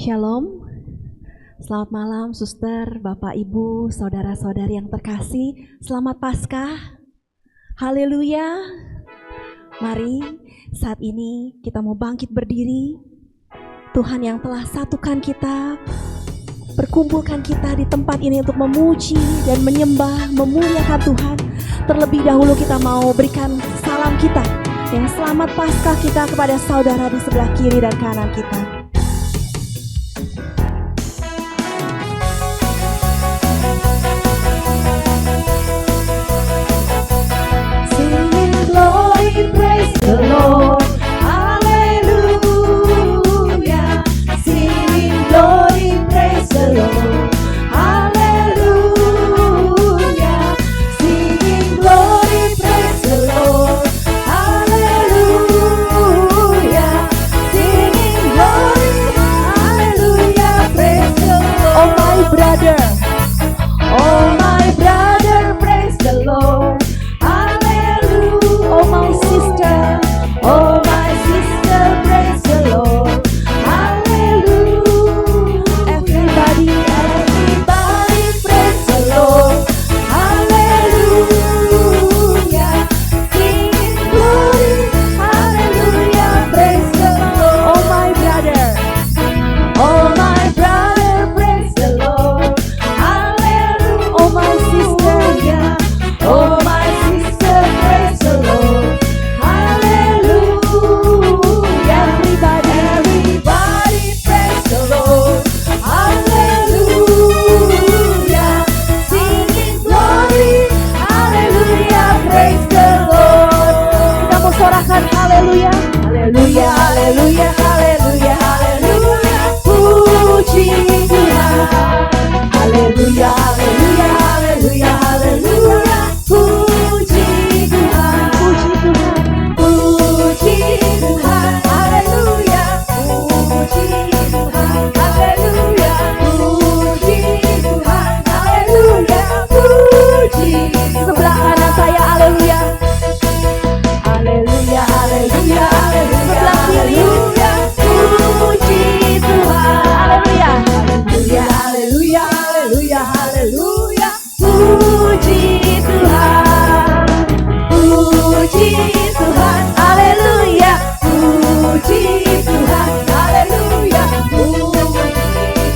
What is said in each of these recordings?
Shalom, selamat malam suster, bapak, ibu, saudara-saudari yang terkasih. Selamat Paskah, haleluya. Mari saat ini kita mau bangkit berdiri. Tuhan yang telah satukan kita, perkumpulkan kita di tempat ini untuk memuji dan menyembah, memuliakan Tuhan. Terlebih dahulu kita mau berikan salam kita, yang selamat Paskah kita kepada saudara di sebelah kiri dan kanan kita. Praise the Lord, hallelujah. Singing glory, praise the Lord, hallelujah. Singing glory, praise the Lord, hallelujah. Singing glory, hallelujah, praise the Lord. Oh my brother, praise the Lord. Oh my sister, praise the Lord, hallelujah. Everybody, praise the Lord, hallelujah. Singing glory, hallelujah, praise the Lord. Oh my brother, praise the Lord, hallelujah. Oh my sister, yeah. Oh my sister, praise the Lord, hallelujah. Everybody praise the Lord, hallelujah. Singing glory, hallelujah, praise the Lord. Kita mau sorakan haleluya, haleluya, haleluya, haleluya, haleluya. Puji Tuhan, haleluya, haleluya, haleluya, haleluya. Puji Tuhan, puji Tuhan, haleluya. Puji Tuhan, haleluya. Puji Tuhan, haleluya. Puji. Sebelah kanan saya, haleluya. Haleluya, haleluya, haleluya. Sebelah kiri, puji Tuhan, haleluya. Haleluya, haleluya, haleluya, haleluya. Puji Tuhan, puji Tuhan, haleluya. Puji Tuhan, haleluya. Puji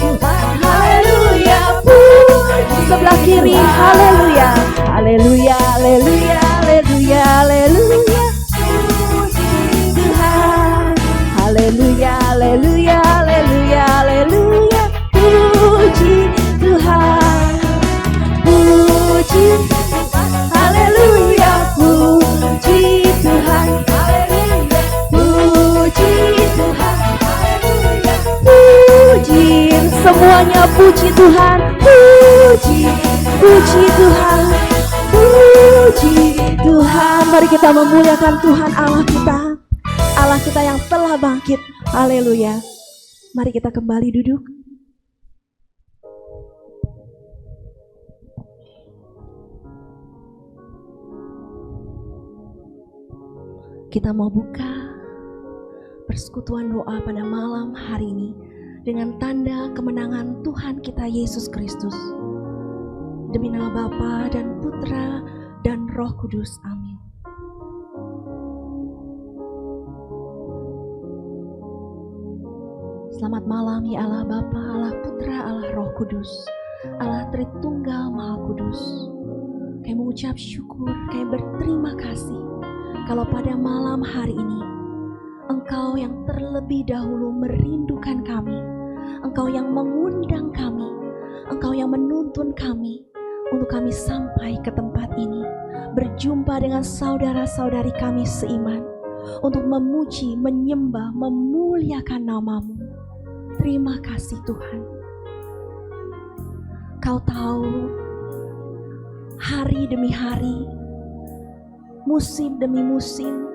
Tuhan, haleluya. Puji. Sebelah kiri, haleluya. Haleluya, haleluya, haleluya, haleluya. Puji Tuhan, haleluya, haleluya, haleluya, haleluya. Puji Tuhan, puji Tuhan, haleluya. Puji Tuhan, haleluya. Puji Tuhan, haleluya. Puji, semuanya puji Tuhan. Puji Tuhan, puji Tuhan. Mari kita memuliakan Tuhan Allah kita yang telah bangkit. Haleluya. Mari kita kembali duduk. Kita mau buka persekutuan doa pada malam hari ini dengan tanda kemenangan Tuhan kita Yesus Kristus. Demi nama Bapa dan Putra dan Roh Kudus. Amin. Selamat malam ya Allah Bapa, Allah Putra, Allah Roh Kudus, Allah Tritunggal Maha Kudus. Kami mengucap syukur, kami berterima kasih kalau pada malam hari ini Engkau yang terlebih dahulu merindukan kami, Engkau yang mengundang kami, Engkau yang menuntun kami untuk kami sampai ke tempat ini, berjumpa dengan saudara-saudari kami seiman, untuk memuji, menyembah, memuliakan nama-Mu. Terima kasih Tuhan. Kau tahu hari demi hari, musim demi musim,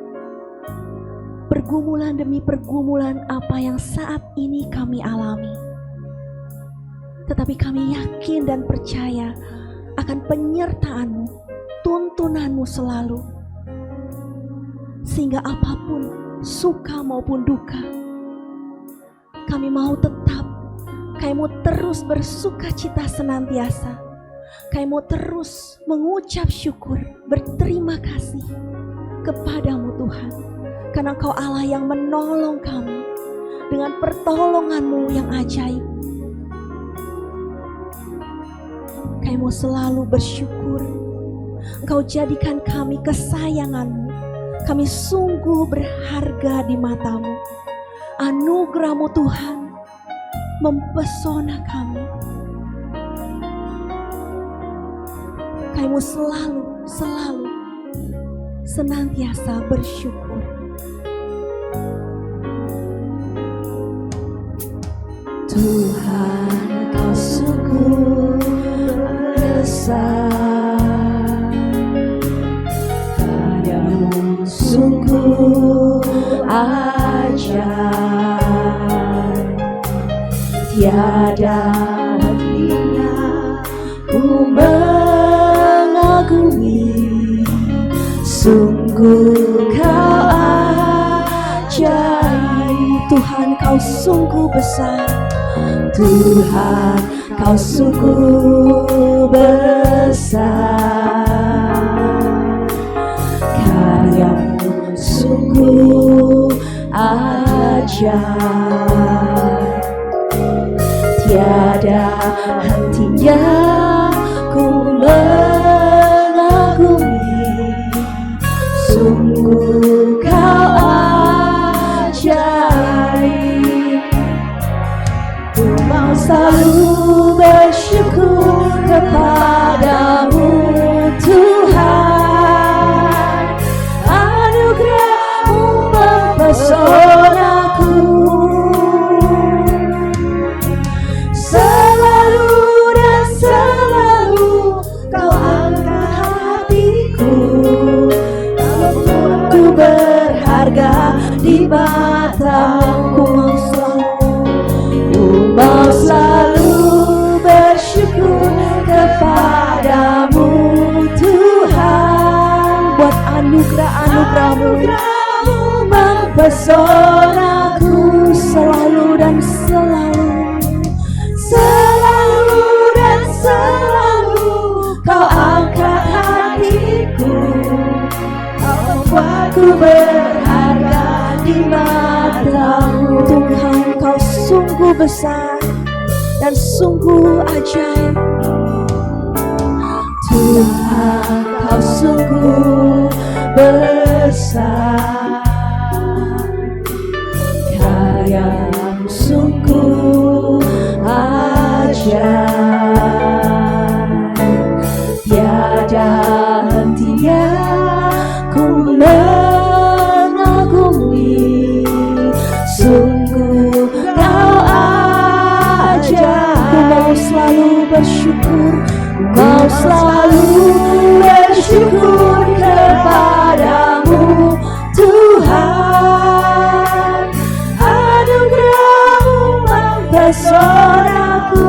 pergumulan demi pergumulan apa yang saat ini kami alami. Tetapi kami yakin dan percaya akan penyertaan-Mu, tuntunan-Mu selalu. Sehingga apapun, suka maupun duka, kami mau tetap Kami mau terus bersuka cita senantiasa. Kami mau terus mengucap syukur, berterima kasih kepadamu Tuhan. Karena Engkau Allah yang menolong kami dengan pertolongan-Mu yang ajaib. Kami mau selalu bersyukur. Engkau jadikan kami kesayangan-Mu. Kami sungguh berharga di mata-Mu. Anugerah-Mu Tuhan mempesona kami. Kami mau selalu senantiasa bersyukur. Tuhan, Kau sungguh besar, karya-Mu sungguh ajaib. Tiada hentinya ku mengagumi, sungguh Kau ajaib. Tuhan, Kau sungguh besar. Tuhan, Kau sungguh besar, karya-Mu sungguh ajaib. Tiada hentinya ku mengagumi, sungguh Kau ajaib. Ku mau selalu bersyukur kepadamu Tuhan. Anugerah-Mu mempesonaku. Selalu dan selalu Kau angkat hatiku. Kau membuatku berharga di mata-Mu. Mau selalu bersyukur kepadamu Tuhan. Buat anugerah-Mu mempesonaku. Selalu dan selalu, selalu dan selalu Kau angkat hatiku. Kau membuatku berharga di mata-Mu. Tuhan, Kau sungguh besar dan sungguh ajaib. Tuhan, Kau sungguh besar, karya-Mu sungguh ajaib. Tiada hentinya ku mengagumi, sungguh Kau ajaib. Ku mau selalu bersyukur, mau selalu bersyukur kepadamu Tuhan. Anugerah-Mu mempesonaku.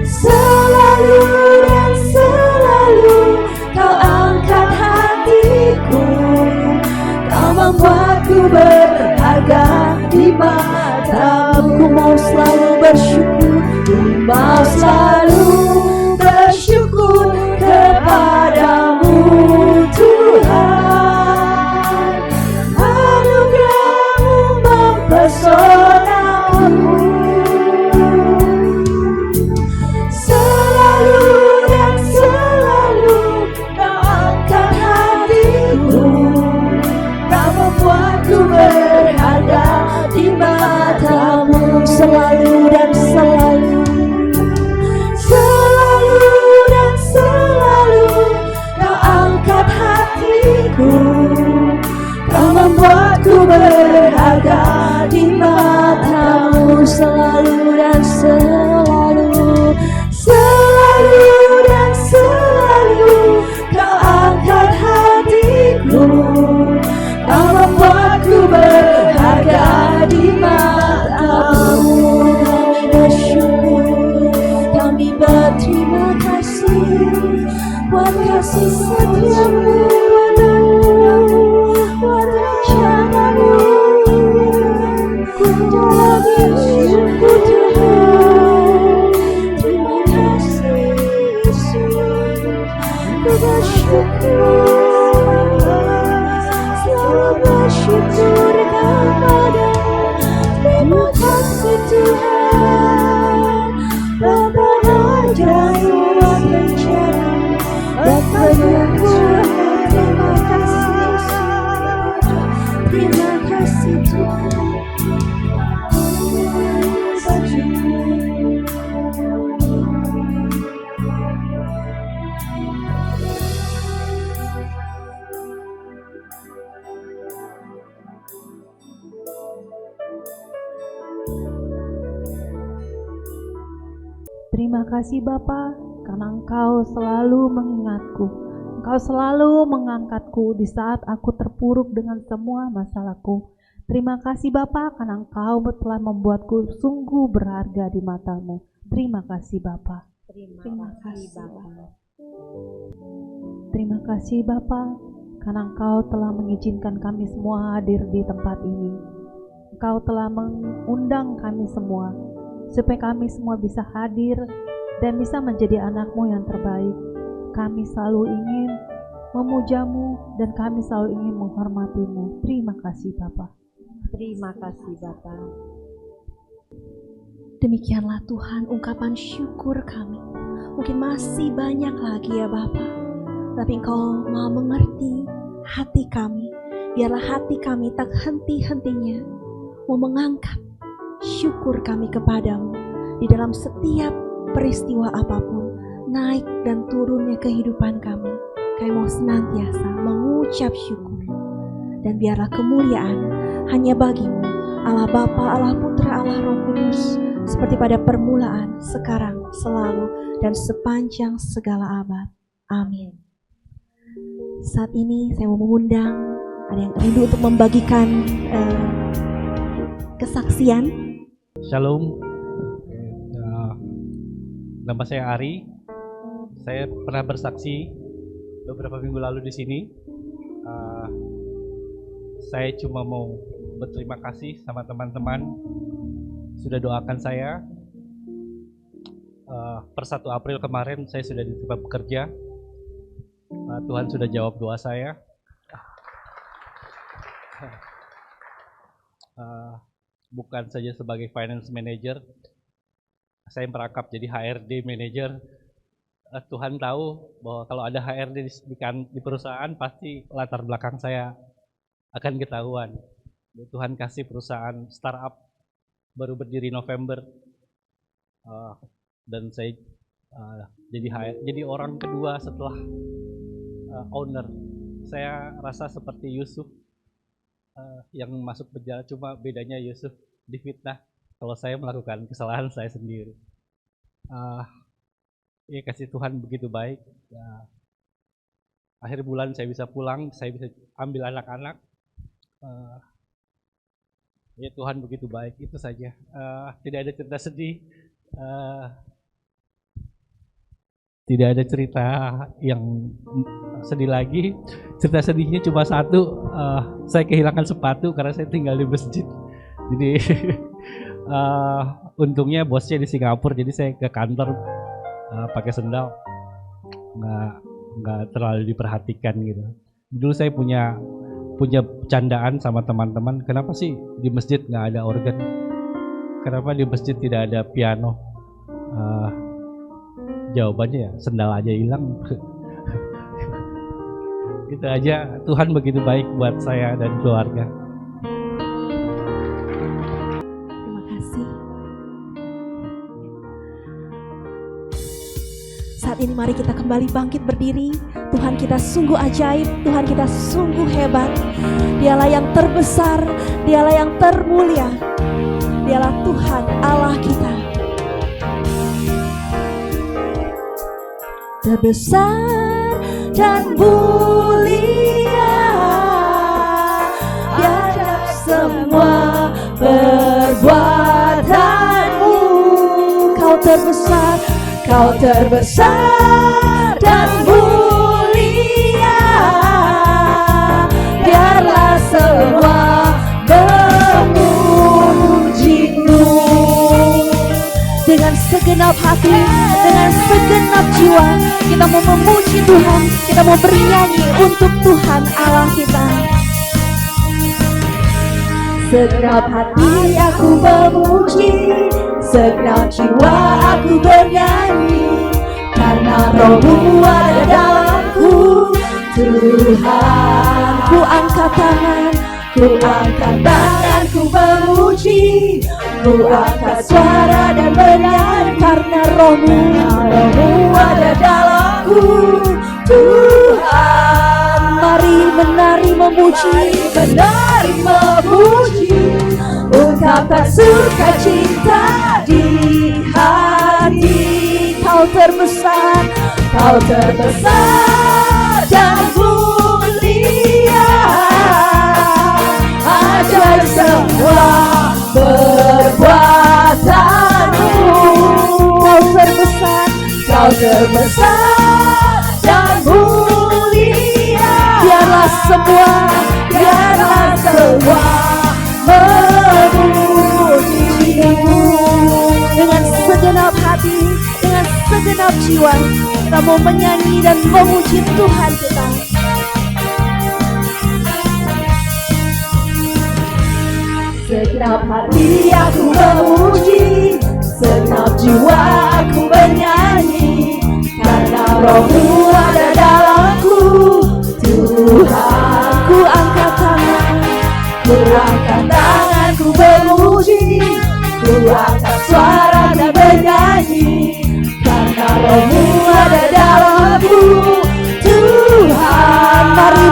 Selalu dan selalu Kau angkat hatiku. Kau membuatku berharga di mata-Mu. Ku mau selalu bersyukur, ku mau selalu bersyukur kepadamu Tuhan. Anugerah-Mu mempesonaku. Selalu dan selalu Kau angkat hatiku. Kau membuatku berharga di mata-Mu. Selalu dan selalu Tuhan, Bapa ajaib rencana, Bapa yang kuat. Terima kasih Yesus, terima kasih Tuhan. Terima kasih Bapa, karena Engkau selalu mengingatku. Engkau selalu mengangkatku di saat aku terpuruk dengan semua masalahku. Terima kasih Bapa, karena Engkau telah membuatku sungguh berharga di mata-Mu. Terima kasih Bapa. Terima kasih Bapa. Terima kasih Bapa, karena Engkau telah mengizinkan kami semua hadir di tempat ini. Engkau telah mengundang kami semua, supaya kami semua bisa hadir dan bisa menjadi anak-Mu yang terbaik. Kami selalu ingin memuja-Mu dan kami selalu ingin menghormati-Mu. Terima kasih Bapa. Terima kasih Bapa. Demikianlah Tuhan ungkapan syukur kami. Mungkin masih banyak lagi ya Bapa, tapi Engkau mau mengerti hati kami. Biarlah hati kami tak henti-hentinya mau mengangkat syukur kami kepadamu di dalam setiap peristiwa apapun, naik dan turunnya kehidupan kami. Kami mau senantiasa mengucap syukur, dan biarlah kemuliaan hanya bagimu, Allah Bapa, Allah Putra, Allah Roh Kudus, seperti pada permulaan, sekarang, selalu, dan sepanjang segala abad. Amin. Saat ini saya mau mengundang, ada yang rindu untuk membagikan kesaksian. Shalom, nama saya Ari. Saya pernah bersaksi beberapa minggu lalu di sini. Saya cuma mau berterima kasih sama teman-teman sudah doakan saya. Per 1 April kemarin saya sudah diterima bekerja. Tuhan sudah jawab doa saya. Bukan saja sebagai finance manager, saya merangkap jadi HRD manager. Tuhan tahu bahwa kalau ada HRD di perusahaan, pasti latar belakang saya akan ketahuan. Tuhan kasih perusahaan startup baru berdiri November, dan saya jadi orang kedua setelah owner. Saya rasa seperti Yusuf yang masuk penjara, cuma bedanya Yusuf difitnah, kalau saya melakukan kesalahan saya sendiri. Ya, kasih Tuhan begitu baik. Akhir bulan saya bisa pulang, saya bisa ambil anak-anak. Ya, Tuhan begitu baik, itu saja. Tidak ada cerita sedih, tidak ada cerita yang sedih lagi. Cerita sedihnya cuma satu, saya kehilangan sepatu karena saya tinggal di masjid. Jadi untungnya bosnya di Singapura, jadi saya ke kantor pakai sendal, nggak terlalu diperhatikan gitu. Dulu saya punya candaan sama teman-teman, kenapa sih di masjid nggak ada organ? Kenapa di masjid tidak ada piano? Jawabannya ya sendal aja hilang. Itu aja. Tuhan begitu baik buat saya dan keluarga. Terima kasih. Saat ini mari kita kembali bangkit berdiri. Tuhan kita sungguh ajaib, Tuhan kita sungguh hebat. Dialah yang terbesar, Dialah yang termulia. Dialah Tuhan Allah kita. Terbesar dan mulia di hadap semua perbuatanmu. Kau terbesar dan mulia, biarlah semua memuji-Mu. Dengan segenap hati, dengan segenap jiwa, kita mau memuji Tuhan, kita mau bernyanyi untuk Tuhan Allah kita. Segenap hati aku memuji, segenap jiwa aku bernyanyi, karena Roh-Mu ada dalamku. Tuhan, ku angkat tangan, ku memuji, ku angkat suara dan bernyanyi, karena Roh-Mu ada dalamku. Tuhan, mari menari memuji, ungkapkan sukacita di hati. Kau terbesar dan mulia, ajaib semua perbuatanmu. Kau terbesar dan mulia, biarlah semua memuji-Mu. Dengan segenap hati, dengan segenap jiwa, kita mau menyanyi dan memuji Tuhan kita. Segenap hati aku memuji, segenap jiwa aku bernyanyi, karena Roh-Mu ada dalamku. Tuhan, ku angkat tangan, ku memuji, ku angkat suara dan bernyanyi, karena Roh-Mu ada dalamku. Tuhan, mari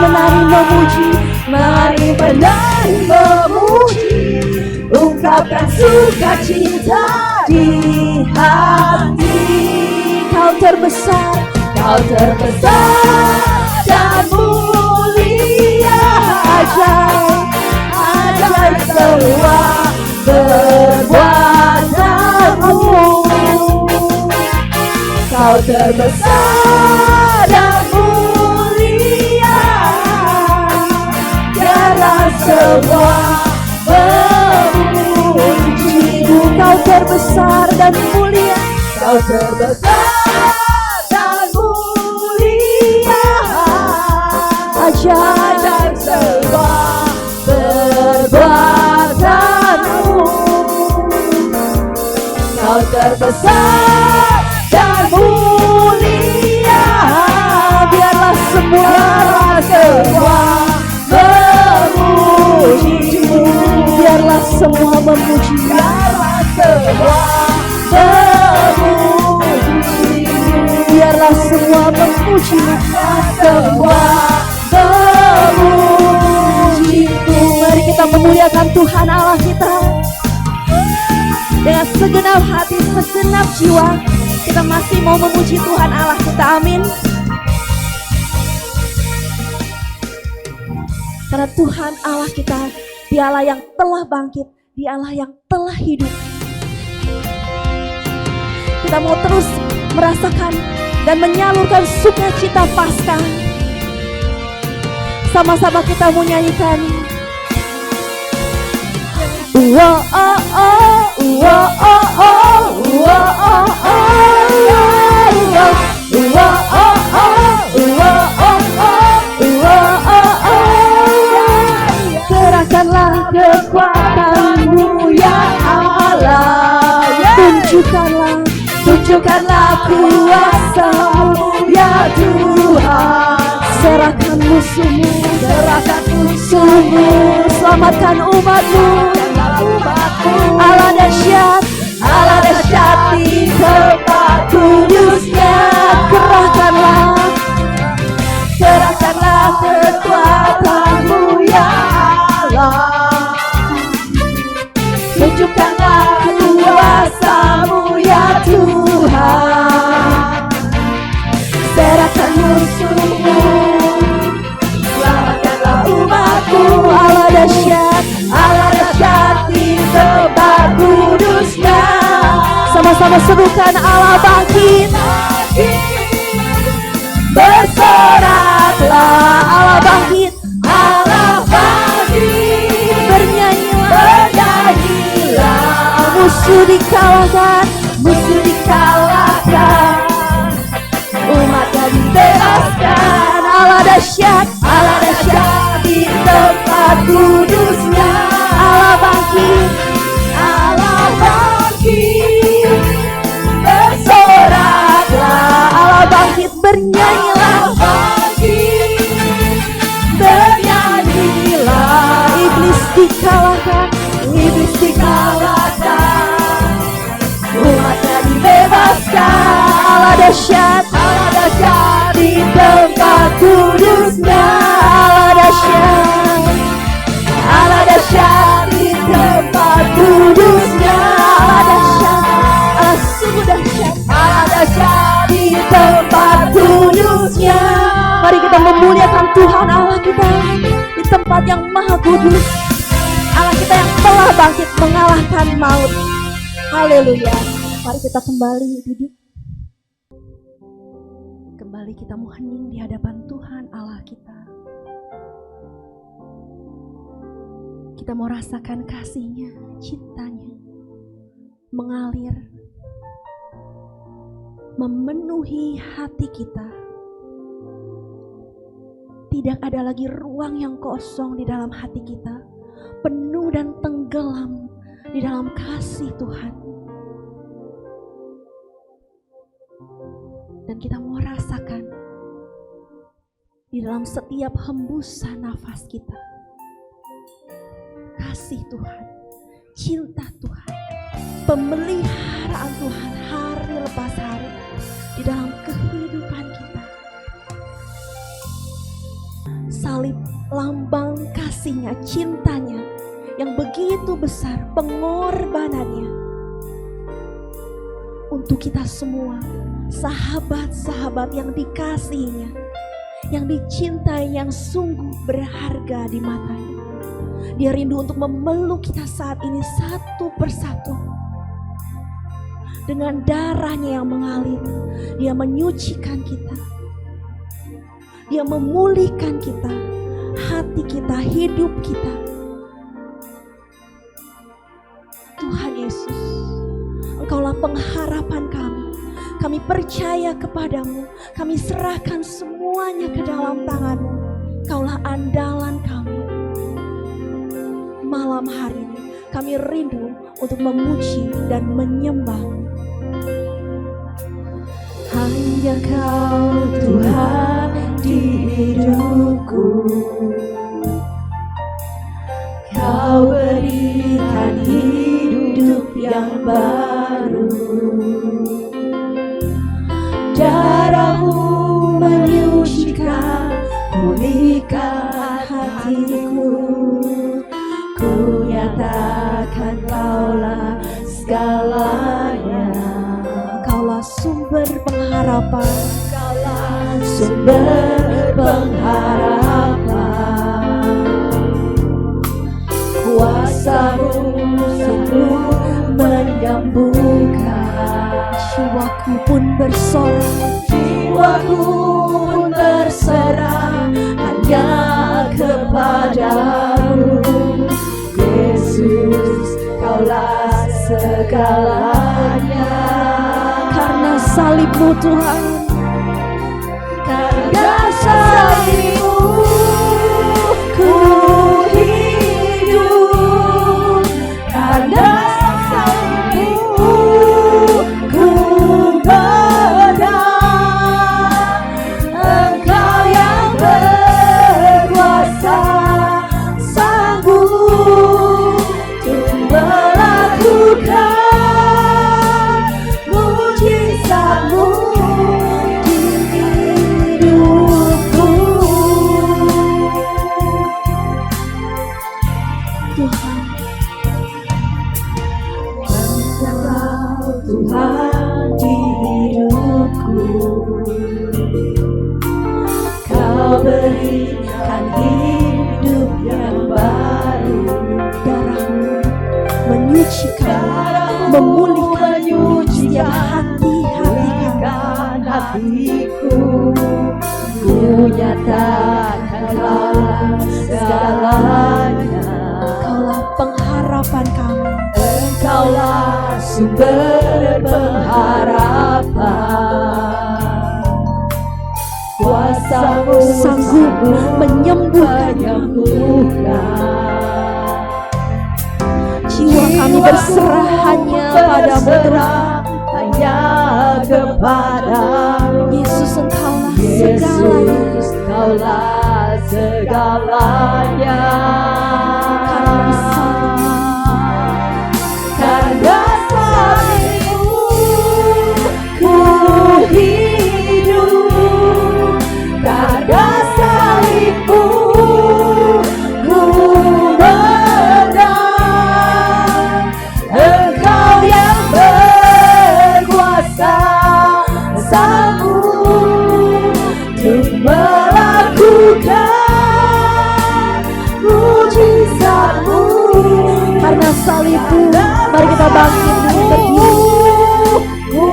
menari memuji, ungkapkan sukacita di hati. Kau terbesar dan mulia, ajaib semua perbuatanmu. Kau terbesar dan mulia, biarlah semua memuji-Mu. Kau terbesar dan mulia, Kau terbesar dan mulia, ajaib semua perbuatanmu. Kau terbesar dan mulia, biarlah semua memuji-Mu. Biarlah semua memuji, biarlah semua memuji-Mu. Mari kita memuliakan Tuhan Allah kita dengan segenap hati, segenap jiwa. Kita masih mau memuji Tuhan Allah kita. Amin. Karena Tuhan Allah kita, Dialah yang telah bangkit, Dialah yang telah hidup. Kita mau terus merasakan dan menyalurkan sukacita Paskah. Sama-sama kita mau nyanyikan. Wah, oh, oh, wah, oh, oh, wah, oh, oh, wah, oh, oh. Kerahkanlah kekuatan-Mu ya Allah, tunjukkanlah kuasa-Mu ya Tuhan. Serahkan musuh-Mu, selamatkan umat-Mu. Allah dahsyat di tempat kudus-Nya. Kerahkanlah kekuatan-Mu ya Allah, tunjukkanlah kuasa-Mu ya Tuhan. Serahkan musuh-Mu, selamatkanlah umat-Mu. Allah dahsyat di tempat kudus-Nya. Sama-sama serukan Allah bangkit. Bersoraklah Allah bangkit, bernyanyilah. Musuh dikalahkan, umatnya dibebaskan. Allah dahsyat di tempat kudus-Nya. Allah dahsyat, Allah dahsyat di tempat kudusnya. Allah dahsyat, Allah dahsyat di tempat kudusnya. Allah dahsyat, Allah sungguh dahsyat, Allah dahsyat di tempat kudusnya. Mari kita memuliakan Tuhan Allah kita di tempat yang maha kudus. Allah kita yang telah bangkit mengalahkan maut. Haleluya. Mari kita kembali duduk. Kembali kita mau hening di hadapan Tuhan Allah kita. Kita mau rasakan kasih-Nya, cintanya mengalir, memenuhi hati kita. Tidak ada lagi ruang yang kosong di dalam hati kita, penuh dan tenggelam di dalam kasih Tuhan. Dan kita mau rasakan di dalam setiap hembusan nafas kita kasih Tuhan, cinta Tuhan, pemeliharaan Tuhan hari lepas hari di dalam kehidupan kita. Salib lambang kasih-Nya, cintanya yang begitu besar, pengorbanannya untuk kita semua, sahabat-sahabat yang dikasihinya, yang dicintai, yang sungguh berharga di matanya. Dia rindu untuk memeluk kita saat ini satu persatu. Dengan darahnya yang mengalir, Dia menyucikan kita, Dia memulihkan kita, hati kita, hidup kita. Tuhan Yesus, Engkaulah pengharapan kami. Kami percaya kepadamu, kami serahkan semuanya ke dalam tangan-Mu. Engkaulah andalan kami. Malam hari ini kami rindu untuk memuji dan menyembah-Mu. Hanya Kau Tuhan di hidupku, Kau berikan hidup yang baru. Darah-Mu menyucikan, pulihkan hatiku. Ku nyatakan Kaulah segalanya. Kaulah sumber pengharapan, Kaulah sumber pengharapan. Kuasa-Mu sungguh menyembuhkan. Jiwaku pun bersorak, jiwaku pun berserah hanya kepadamu. Yesus, Kaulah segalanya. Karena salib-Mu Tuhan, karena salib-Mu ku hidup, karena salib-Mu ku menang. Engkau yang berkuasa, sanggup untuk melakukan mujizat-Mu di hidupku. Tuhan, Engkau Tuhan di hidupku. Kau berikan hidup yang baru. Darah-Mu menyucikan, memulihkan setiap hatiku. Ku nyatakan Kaulah segalanya. Kaulah pengharapan kami, Engkaulah sumber pengharapan. Kuasa-Mu sanggup menyembuhkan. Jiwa kami berserah hanya padamu, hanya kepada-Mu. Yesus, Engkaulah segalanya. Engkaulah segalanya. Karena salib-Mu ku hidup. salibmu. Mari kita bangkit dan berdiri. Ku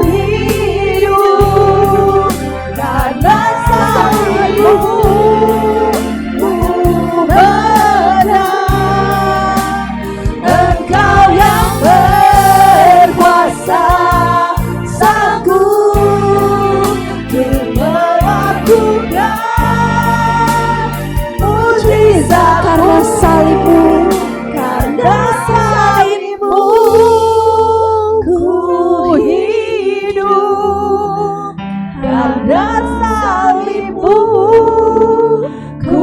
hidup karena salibmu, ku menang. Engkau yang berkuasa, sanggup melakukan mujizat Karena salibmu, karena salibmu, ku hidup karena salibmu, ku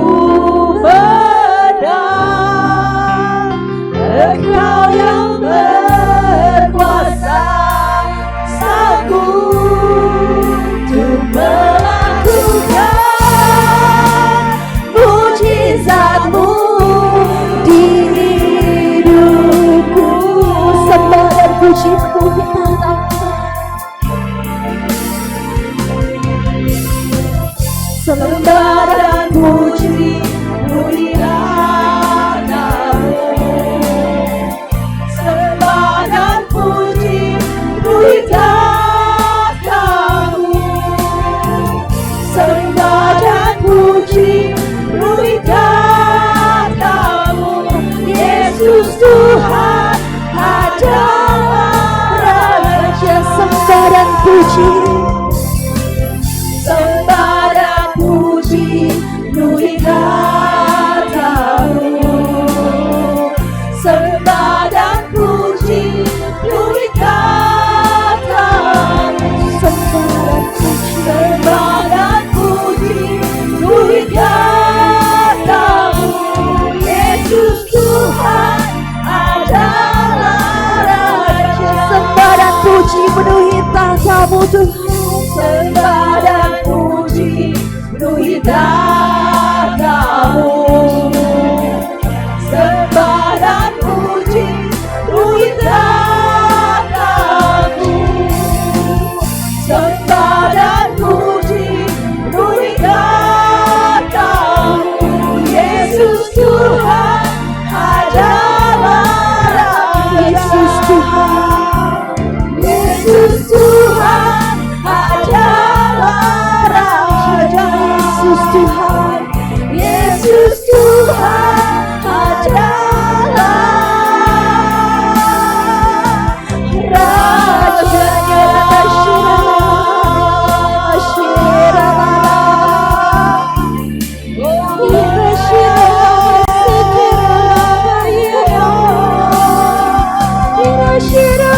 menang. Engkau yang berkuasa, sanggup untuk melakukan mujizat-Mu di hidupku. sembah dan puji-Mu kita Sembah dan puji muliamu, sembah dan puji muliamu, sembah dan puji muliamu. Yesus Tuhan adalah Raja. sembah dan puji. Sembah dan puji muliamu, sembah dan puji muliamu, sembah dan puji muliamu. Yesus Tuhan adalah Raja. Sembah dan puji penuhi tatamu Tuhan. Sembah dan puji penuhi tatamu, sembah dan puji penuhi tatamu, sembah dan puji penuhi tatamu. Yesus Tuhan adalah Raja. Yesus Tuhan, Yesus Tuhan adalah Raja. Yesus Tuhan, Yesus Tuhan adalah Rajanya.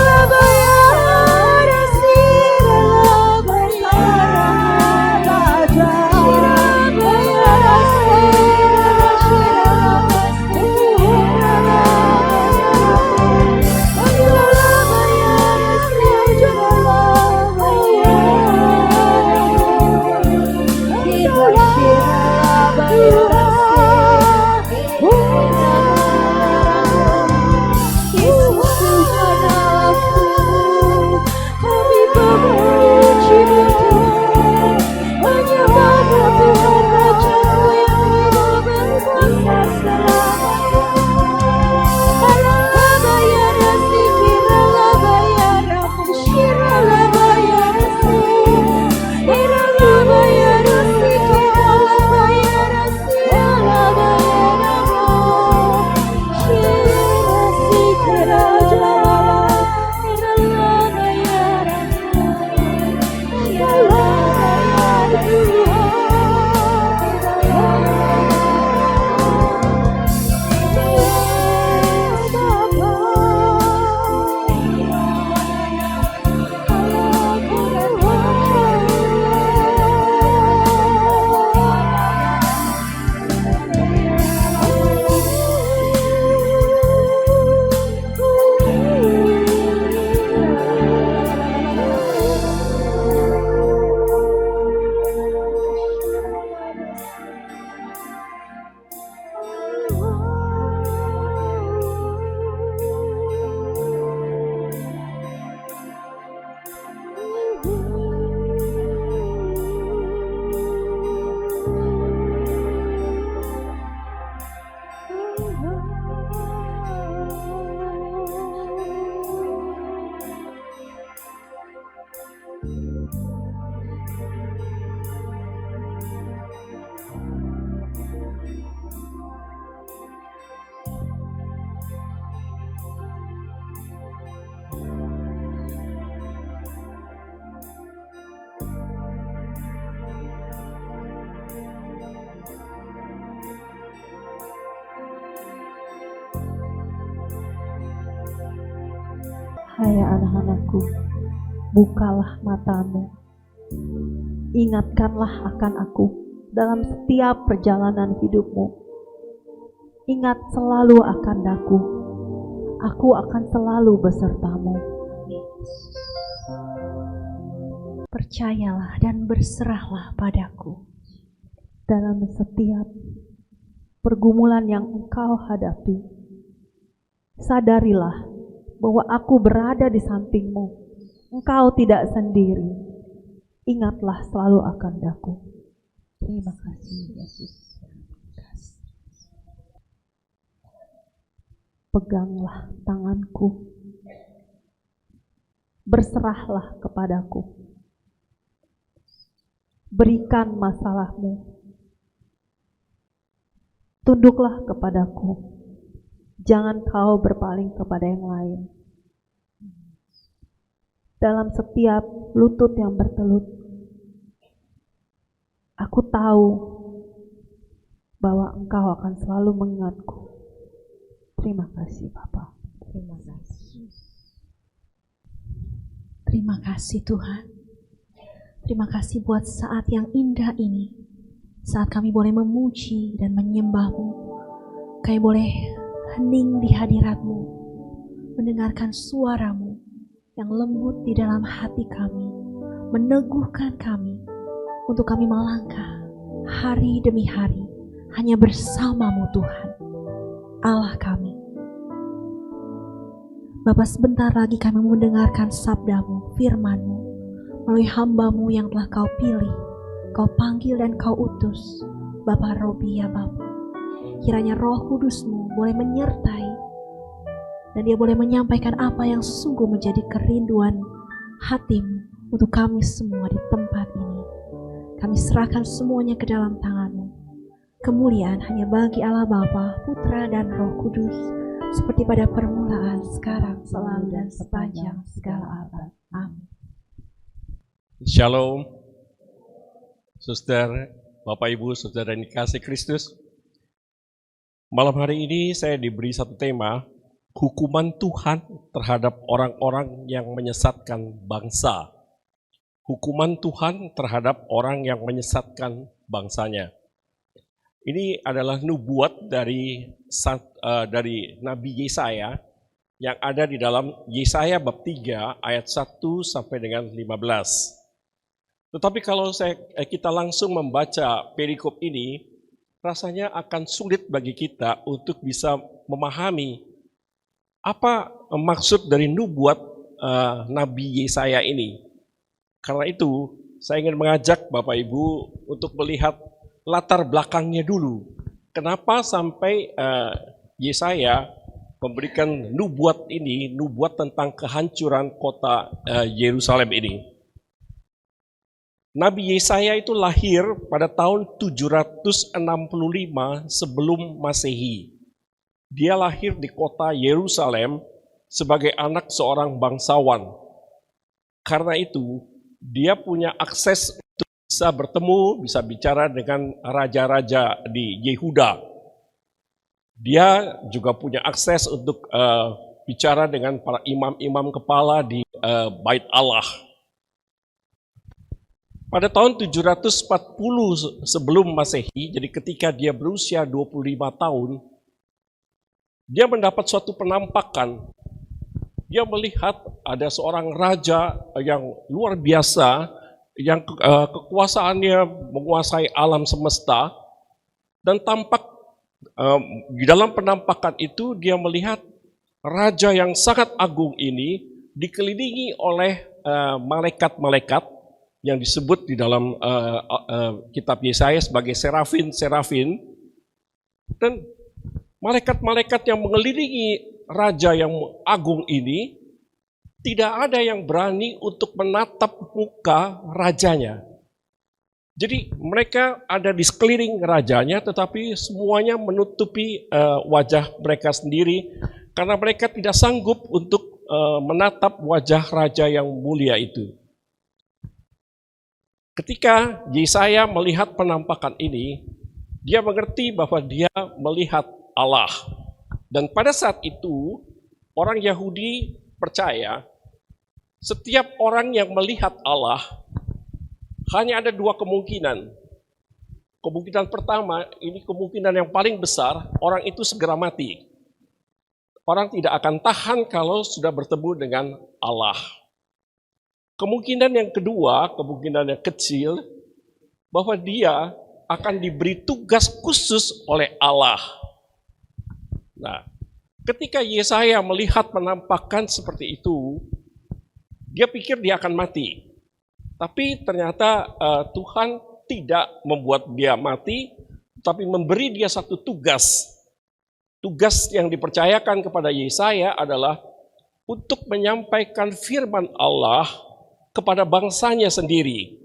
Hai anak-anakku, bukalah matamu. Ingatkanlah akan aku dalam setiap perjalanan hidupmu. Ingat selalu akan daku. Aku akan selalu besertamu. Percayalah dan berserahlah padaku. Dalam setiap pergumulan yang engkau hadapi, sadarilah bahwa aku berada di sampingmu. Engkau tidak sendiri. Ingatlah selalu akan daku. Terima kasih Yesus. Peganglah tanganku. Berserahlah kepadaku. Berikan masalahmu. Tunduklah kepadaku. Jangan kau berpaling kepada yang lain. Dalam setiap lutut yang bertelut, aku tahu bahwa engkau akan selalu mengingatku. Terima kasih Bapa. Terima kasih. Terima kasih Tuhan. Terima kasih buat saat yang indah ini. Saat kami boleh memuji dan menyembah-Mu. Kami boleh hening di hadirat-Mu. Mendengarkan suara-Mu yang lembut di dalam hati kami. Meneguhkan kami untuk kami melangkah hari demi hari hanya bersama-Mu Tuhan, Allah kami. Bapa, sebentar lagi kami mendengarkan sabda-Mu, firman-Mu, melalui hamba-Mu yang telah Kau pilih, Kau panggil dan Kau utus, Bapa Robi ya Bapa. Kiranya Roh Kudus-Mu boleh menyertai, dan Dia boleh menyampaikan apa yang sungguh menjadi kerinduan hati-Mu untuk kami semua di tempat ini. Kami serahkan semuanya ke dalam tangan-Mu. Kemuliaan hanya bagi Allah Bapa, Putra dan Roh Kudus, seperti pada permulaan, sekarang, selalu, dan sepanjang segala abad. Amin. Shalom, Suster, Bapak Ibu, Saudara yang dikasihi Kristus. Malam hari ini saya diberi satu tema, hukuman Tuhan terhadap orang-orang yang menyesatkan bangsa. Hukuman Tuhan terhadap orang yang menyesatkan bangsanya. Ini adalah nubuat dari Nabi Yesaya yang ada di dalam Yesaya bab 3 ayat 1 sampai dengan 15. Tetapi kalau kita langsung membaca perikop ini, rasanya akan sulit bagi kita untuk bisa memahami apa maksud dari nubuat Nabi Yesaya ini. Karena itu, saya ingin mengajak Bapak Ibu untuk melihat latar belakangnya dulu. Kenapa sampai Yesaya memberikan nubuat ini, nubuat tentang kehancuran kota Yerusalem ini. Nabi Yesaya itu lahir pada tahun 765 sebelum Masehi. Dia lahir di kota Yerusalem sebagai anak seorang bangsawan. Karena itu, dia punya akses untuk bisa bertemu, bisa bicara dengan raja-raja di Yehuda. Dia juga punya akses untuk bicara dengan para imam-imam kepala di Bait Allah. Pada tahun 740 sebelum Masehi, jadi ketika dia berusia 25 tahun, dia mendapat suatu penampakan. Dia melihat ada seorang raja yang luar biasa, yang kekuasaannya menguasai alam semesta, dan tampak di dalam penampakan itu dia melihat raja yang sangat agung ini dikelilingi oleh malaikat-malaikat yang disebut di dalam kitab Yesaya sebagai serafin, dan malaikat-malaikat yang mengelilingi raja yang agung ini, tidak ada yang berani untuk menatap muka rajanya. Jadi mereka ada di sekeliling rajanya, tetapi semuanya menutupi wajah mereka sendiri, karena mereka tidak sanggup untuk menatap wajah raja yang mulia itu. Ketika Yesaya melihat penampakan ini, dia mengerti bahwa dia melihat Allah. Dan pada saat itu, orang Yahudi percaya, setiap orang yang melihat Allah hanya ada dua kemungkinan. Kemungkinan pertama, ini kemungkinan yang paling besar, orang itu segera mati. Orang tidak akan tahan kalau sudah bertemu dengan Allah. Kemungkinan yang kedua, kemungkinan yang kecil, bahwa dia akan diberi tugas khusus oleh Allah. Nah, ketika Yesaya melihat penampakan seperti itu, dia pikir dia akan mati. Tapi ternyata Tuhan tidak membuat dia mati, tapi memberi dia satu tugas. Tugas yang dipercayakan kepada Yesaya adalah untuk menyampaikan firman Allah kepada bangsanya sendiri.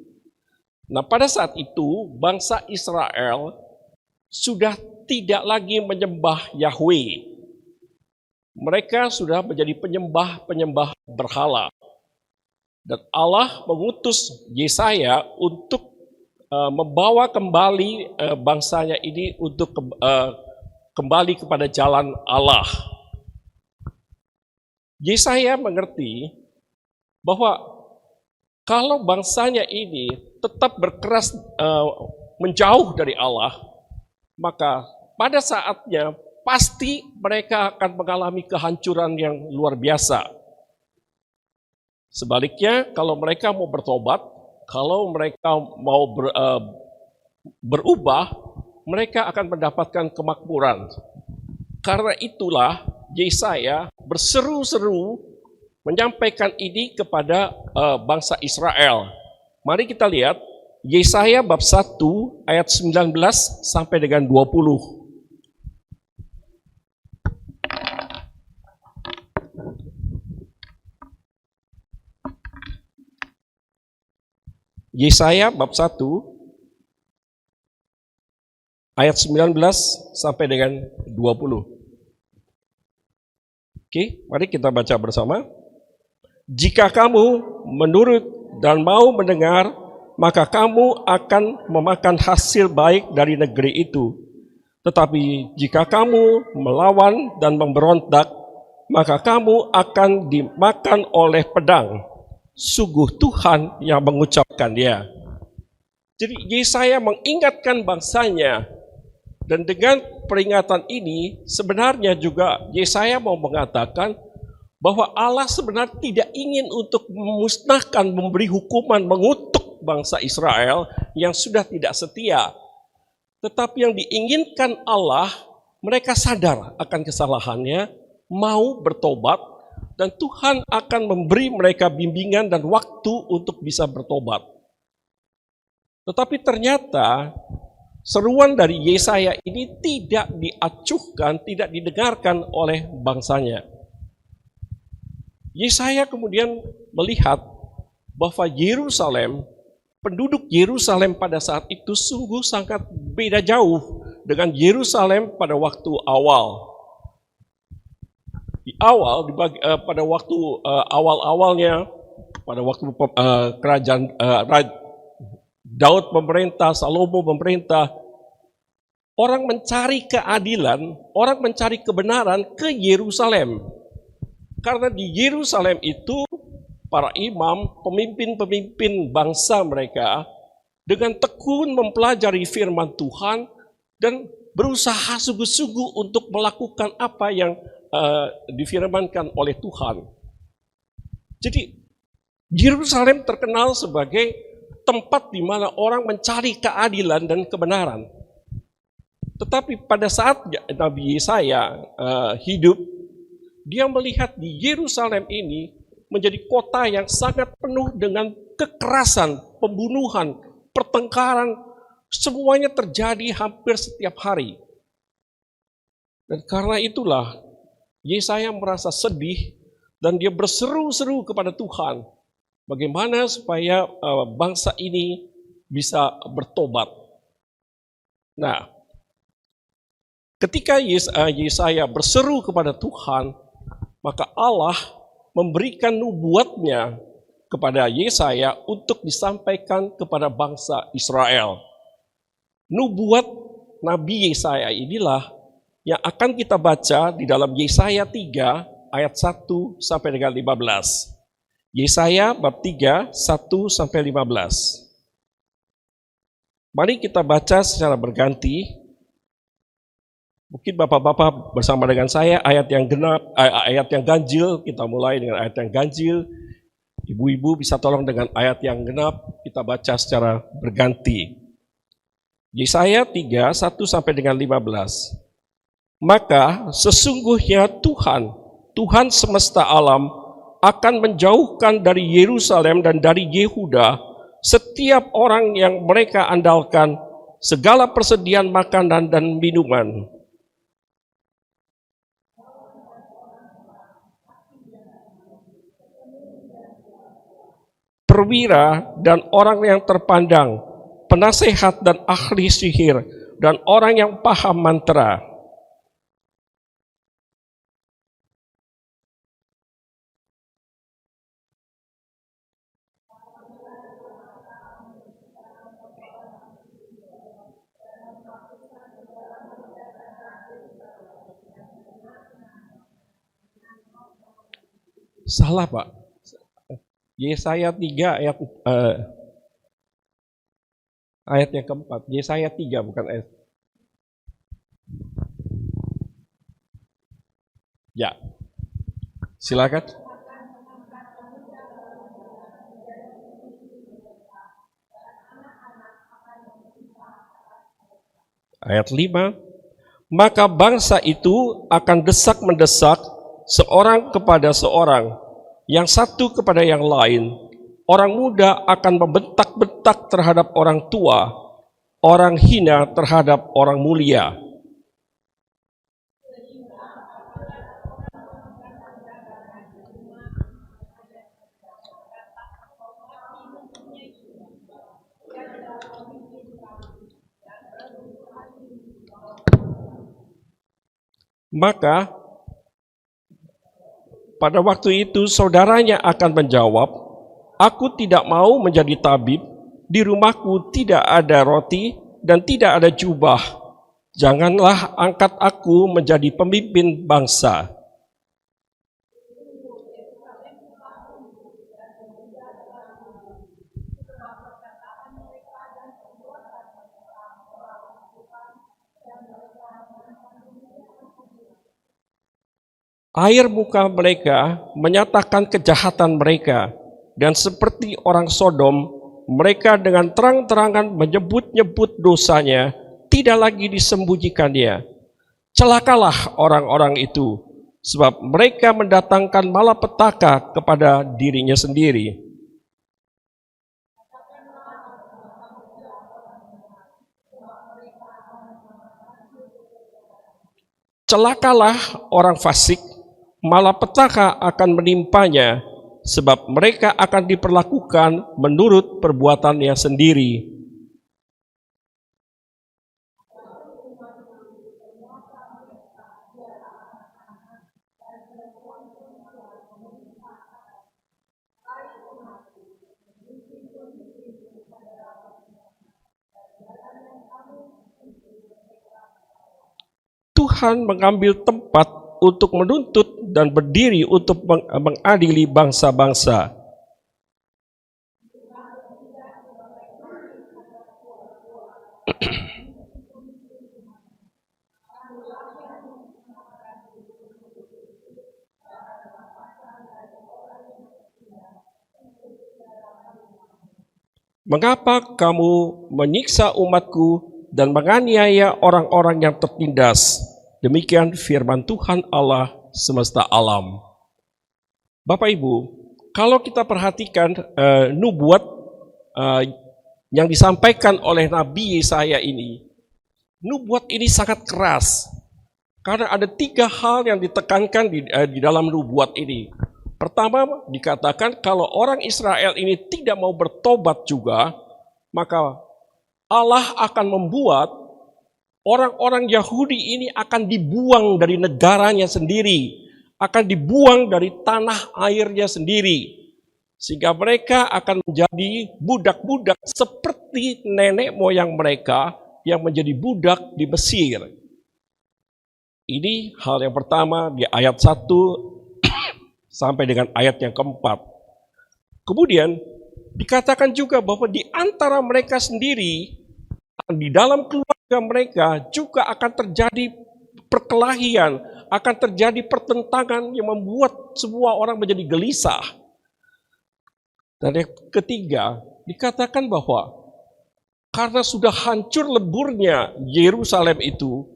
Nah, pada saat itu bangsa Israel sudah tidak lagi menyembah Yahweh. Mereka sudah menjadi penyembah berhala. Dan Allah mengutus Yesaya untuk membawa kembali bangsanya ini untuk kembali kepada jalan Allah. Yesaya mengerti bahwa kalau bangsanya ini tetap berkeras menjauh dari Allah, maka pada saatnya pasti mereka akan mengalami kehancuran yang luar biasa. Sebaliknya, kalau mereka mau bertobat, kalau mereka mau berubah, mereka akan mendapatkan kemakmuran. Karena itulah Yesaya berseru-seru menyampaikan ini kepada bangsa Israel. Mari kita lihat Yesaya bab 1 ayat 19 sampai dengan 20. Yesaya bab 1 ayat 19 sampai dengan 20. Oke, mari kita baca bersama. Jika kamu menurut dan mau mendengar, maka kamu akan memakan hasil baik dari negeri itu. Tetapi jika kamu melawan dan memberontak, maka kamu akan dimakan oleh pedang. Sungguh Tuhan yang mengucapkan dia. Jadi Yesaya mengingatkan bangsanya, dan dengan peringatan ini sebenarnya juga Yesaya mau mengatakan bahwa Allah sebenarnya tidak ingin untuk memusnahkan, memberi hukuman, mengutuk bangsa Israel yang sudah tidak setia. Tetapi yang diinginkan Allah, mereka sadar akan kesalahannya, mau bertobat, dan Tuhan akan memberi mereka bimbingan dan waktu untuk bisa bertobat. Tetapi ternyata seruan dari Yesaya ini tidak diacuhkan, tidak didengarkan oleh bangsanya. Yesaya kemudian melihat bahwa Yerusalem, penduduk Yerusalem pada saat itu sungguh sangat beda jauh dengan Yerusalem pada waktu awal. Di awal, pada waktu awal-awalnya, pada waktu kerajaan Daud memerintah, Salomo memerintah, orang mencari keadilan, orang mencari kebenaran ke Yerusalem. Karena di Yerusalem itu para imam, pemimpin-pemimpin bangsa mereka dengan tekun mempelajari firman Tuhan dan berusaha sungguh-sungguh untuk melakukan apa yang difirmankan oleh Tuhan. Jadi Yerusalem terkenal sebagai tempat di mana orang mencari keadilan dan kebenaran. Tetapi pada saat Nabi Yesaya hidup, dia melihat di Yerusalem ini menjadi kota yang sangat penuh dengan kekerasan, pembunuhan, pertengkaran, semuanya terjadi hampir setiap hari. Dan karena itulah Yesaya merasa sedih dan dia berseru-seru kepada Tuhan, bagaimana supaya bangsa ini bisa bertobat. Nah, ketika Yesaya berseru kepada Tuhan, maka Allah memberikan nubuatnya kepada Yesaya untuk disampaikan kepada bangsa Israel. Nubuat Nabi Yesaya inilah yang akan kita baca di dalam Yesaya 3 ayat 1 sampai dengan 15. Yesaya bab 3, 1 sampai 15. Mari kita baca secara berganti. Mungkin bapak-bapak bersama dengan saya ayat yang genap, ayat yang ganjil, kita mulai dengan ayat yang ganjil. Ibu-ibu bisa tolong dengan ayat yang genap, kita baca secara berganti. Yesaya 3, 1 sampai dengan 15. Maka sesungguhnya Tuhan semesta alam akan menjauhkan dari Yerusalem dan dari Yehuda setiap orang yang mereka andalkan segala persediaan makanan dan minuman. Perwira dan orang yang terpandang, penasehat dan ahli sihir, dan orang yang paham mantra. Salah, Pak. Yesaya 3 ayat yang keempat. Yesaya 3 bukan ayat. Ya. Silakan. Ayat 5. Maka bangsa itu akan desak-mendesak seorang kepada seorang, yang satu kepada yang lain. Orang muda akan membentak-bentak terhadap orang tua, orang hina terhadap orang mulia. Maka pada waktu itu saudaranya akan menjawab, aku tidak mau menjadi tabib, di rumahku tidak ada roti dan tidak ada jubah. Janganlah angkat aku menjadi pemimpin bangsa. Air muka mereka menyatakan kejahatan mereka, dan seperti orang Sodom, mereka dengan terang-terangan menyebut-nyebut dosanya, tidak lagi disembunyikannya. Celakalah orang-orang itu, sebab mereka mendatangkan malapetaka kepada dirinya sendiri. Celakalah orang fasik, malapetaka akan menimpanya, sebab mereka akan diperlakukan menurut perbuatannya sendiri. Tuhan mengambil tempat untuk menuntut dan berdiri untuk mengadili bangsa-bangsa. Mengapa kamu menyiksa umatku dan menganiaya orang-orang yang tertindas? Demikian firman Tuhan Allah semesta alam. Bapak Ibu, kalau kita perhatikan nubuat yang disampaikan oleh Nabi Yesaya ini, nubuat ini sangat keras. Karena ada 3 hal yang ditekankan di dalam nubuat ini. Pertama, dikatakan kalau orang Israel ini tidak mau bertobat juga, maka Allah akan membuat orang-orang Yahudi ini akan dibuang dari negaranya sendiri, akan dibuang dari tanah airnya sendiri, sehingga mereka akan menjadi budak-budak seperti nenek moyang mereka yang menjadi budak di Mesir. Ini hal yang pertama di ayat 1 sampai dengan ayat yang keempat. Kemudian dikatakan juga bahwa di antara mereka sendiri, di dalam keluarga mereka juga akan terjadi perkelahian, akan terjadi pertentangan yang membuat semua orang menjadi gelisah. Dan yang ketiga, dikatakan bahwa karena sudah hancur leburnya Yerusalem itu,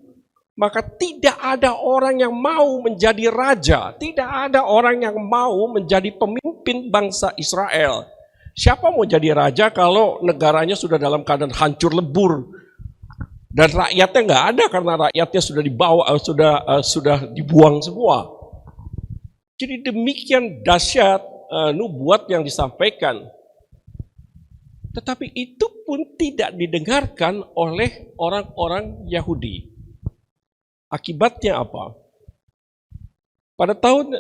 maka tidak ada orang yang mau menjadi raja, tidak ada orang yang mau menjadi pemimpin bangsa Israel. Siapa mau jadi raja kalau negaranya sudah dalam keadaan hancur lebur dan rakyatnya nggak ada karena rakyatnya sudah dibawa, sudah dibuang semua. Jadi demikian dahsyat nubuat yang disampaikan. Tetapi itu pun tidak didengarkan oleh orang-orang Yahudi. Akibatnya apa? Pada tahun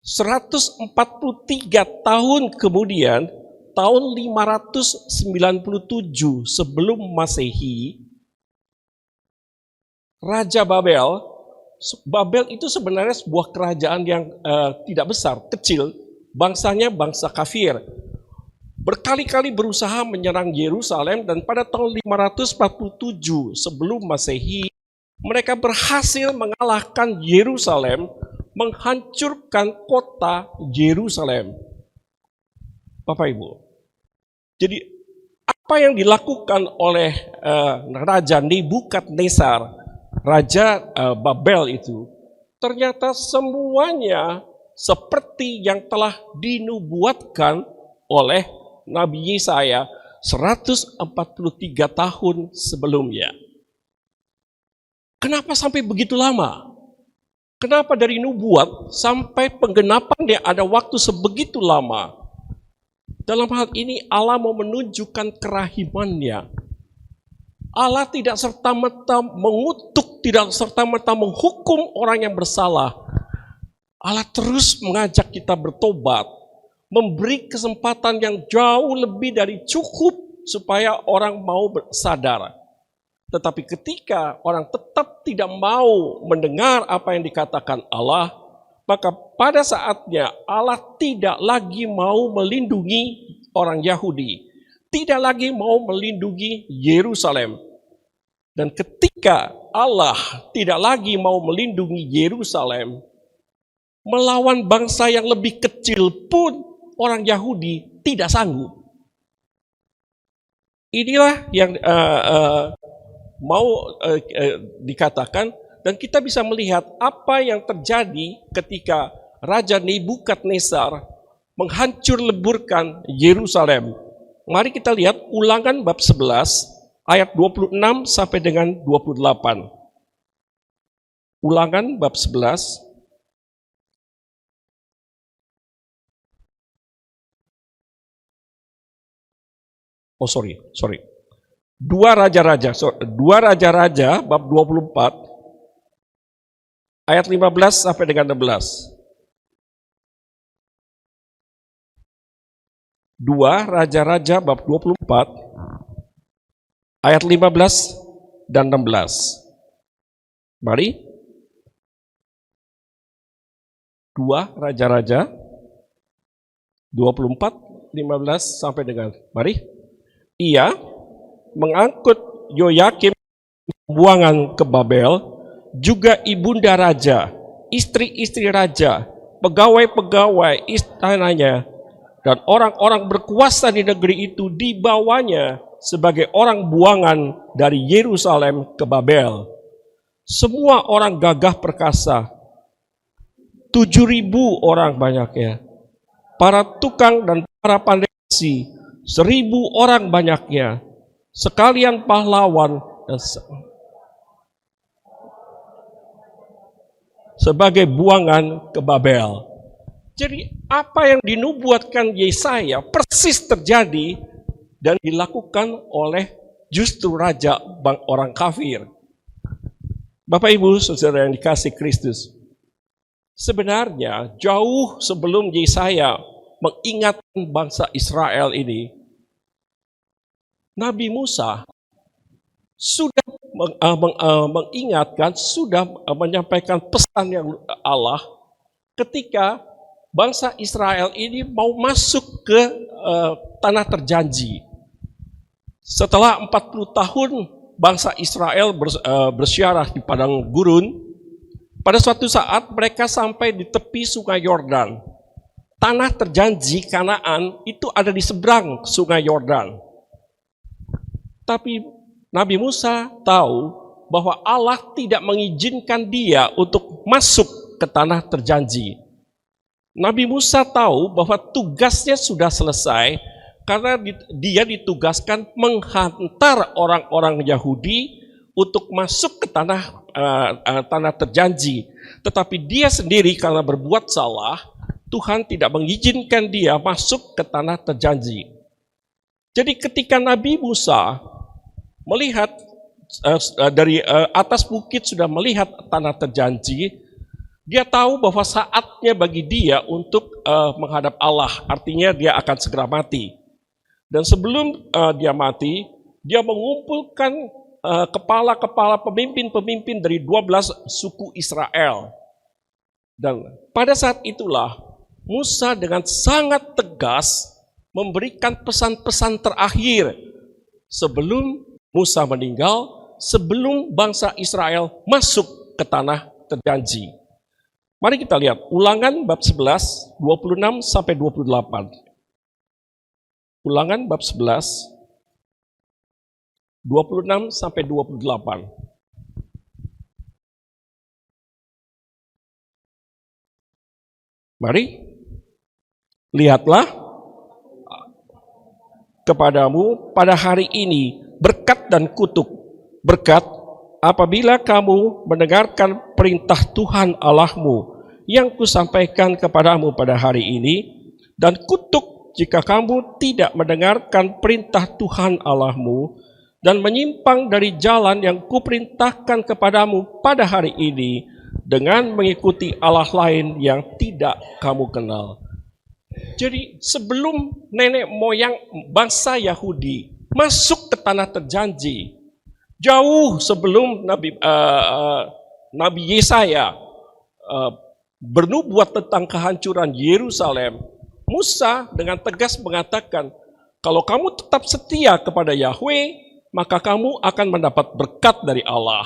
143 tahun kemudian, tahun 597 sebelum Masehi, Raja Babel itu sebenarnya sebuah kerajaan yang tidak besar, kecil, bangsanya bangsa kafir. Berkali-kali berusaha menyerang Yerusalem dan pada tahun 547 sebelum Masehi, mereka berhasil mengalahkan Yerusalem, menghancurkan kota Yerusalem. Bapak Ibu, jadi apa yang dilakukan oleh Raja Nebukadnezar, Raja Babel itu, ternyata semuanya seperti yang telah dinubuatkan oleh Nabi Yesaya 143 tahun sebelumnya. Kenapa sampai begitu lama? Kenapa dari nubuat sampai penggenapan yang ada waktu sebegitu lama? Dalam hal ini Allah mau menunjukkan kerahimannya. Allah tidak serta-merta mengutuk, tidak serta-merta menghukum orang yang bersalah. Allah terus mengajak kita bertobat, memberi kesempatan yang jauh lebih dari cukup supaya orang mau sadar. Tetapi ketika orang tetap tidak mau mendengar apa yang dikatakan Allah, maka pada saatnya Allah tidak lagi mau melindungi orang Yahudi, tidak lagi mau melindungi Yerusalem. Dan ketika Allah tidak lagi mau melindungi Yerusalem, melawan bangsa yang lebih kecil pun orang Yahudi tidak sanggup. Inilah yang mau dikatakan, dan kita bisa melihat apa yang terjadi ketika Raja Nebukadnezar menghancur leburkan Yerusalem. Mari kita lihat Ulangan bab 11 ayat 26 sampai dengan 28. Ulangan bab 11 Dua Raja-Raja bab 24 ayat 15 sampai dengan 16. Dua Raja-Raja bab 24 ayat 15 dan 16. Mari. Dua Raja-Raja 24 15 sampai dengan, mari. Ia mengangkut Yoyakim buangan ke Babel, juga ibunda raja, istri-istri raja, pegawai-pegawai istananya, dan orang-orang berkuasa di negeri itu dibawanya sebagai orang buangan dari Yerusalem ke Babel. Semua orang gagah perkasa, 7.000 orang banyaknya, para tukang dan para pandai besi, 1.000 orang banyaknya, sekalian pahlawan sebagai buangan ke Babel. Jadi apa yang dinubuatkan Yesaya persis terjadi dan dilakukan oleh justru raja orang kafir. Bapak Ibu Saudara yang dikasih Kristus, sebenarnya jauh sebelum Yesaya mengingatkan bangsa Israel ini, Nabi Musa sudah mengingatkan, sudah menyampaikan pesan yang Allah ketika bangsa Israel ini mau masuk ke tanah terjanji. Setelah 40 tahun bangsa Israel bersiarah di padang gurun, pada suatu saat mereka sampai di tepi sungai Yordan. Tanah terjanji Kanaan itu ada di seberang sungai Yordan. Tapi Nabi Musa tahu bahwa Allah tidak mengizinkan dia untuk masuk ke tanah terjanji. Nabi Musa tahu bahwa tugasnya sudah selesai karena dia ditugaskan menghantar orang-orang Yahudi untuk masuk ke tanah terjanji. Tetapi dia sendiri karena berbuat salah, Tuhan tidak mengizinkan dia masuk ke tanah terjanji. Jadi ketika Nabi Musa melihat dari atas bukit sudah melihat tanah terjanji, dia tahu bahwa saatnya bagi dia untuk menghadap Allah, artinya dia akan segera mati. Dan sebelum dia mati, dia mengumpulkan kepala-kepala pemimpin-pemimpin dari 12 suku Israel. Dan pada saat itulah Musa dengan sangat tegas memberikan pesan-pesan terakhir sebelum Musa meninggal, sebelum bangsa Israel masuk ke tanah terjanji. Mari kita lihat Ulangan bab 11, 26 sampai 28. Ulangan bab 11, 26 sampai 28. Mari, lihatlah kepadamu pada hari ini berkat dan kutuk. Berkat, apabila kamu mendengarkan perintah Tuhan Allahmu yang kusampaikan kepadamu pada hari ini, dan kutuk jika kamu tidak mendengarkan perintah Tuhan Allahmu dan menyimpang dari jalan yang kuperintahkan kepadamu pada hari ini dengan mengikuti Allah lain yang tidak kamu kenal. Jadi sebelum nenek moyang bangsa Yahudi masuk ke tanah terjanji, jauh sebelum Nabi Yesaya bernubuat tentang kehancuran Yerusalem, Musa dengan tegas mengatakan, kalau kamu tetap setia kepada Yahweh, maka kamu akan mendapat berkat dari Allah.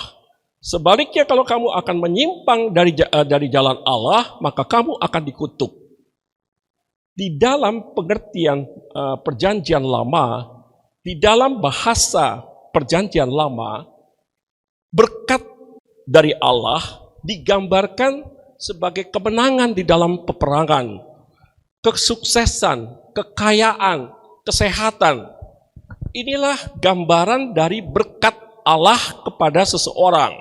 Sebaliknya kalau kamu akan menyimpang dari jalan Allah, maka kamu akan dikutuk. Di dalam pengertian perjanjian lama, di dalam bahasa perjanjian lama, berkat dari Allah digambarkan sebagai kemenangan di dalam peperangan, kesuksesan, kekayaan, kesehatan. Inilah gambaran dari berkat Allah kepada seseorang.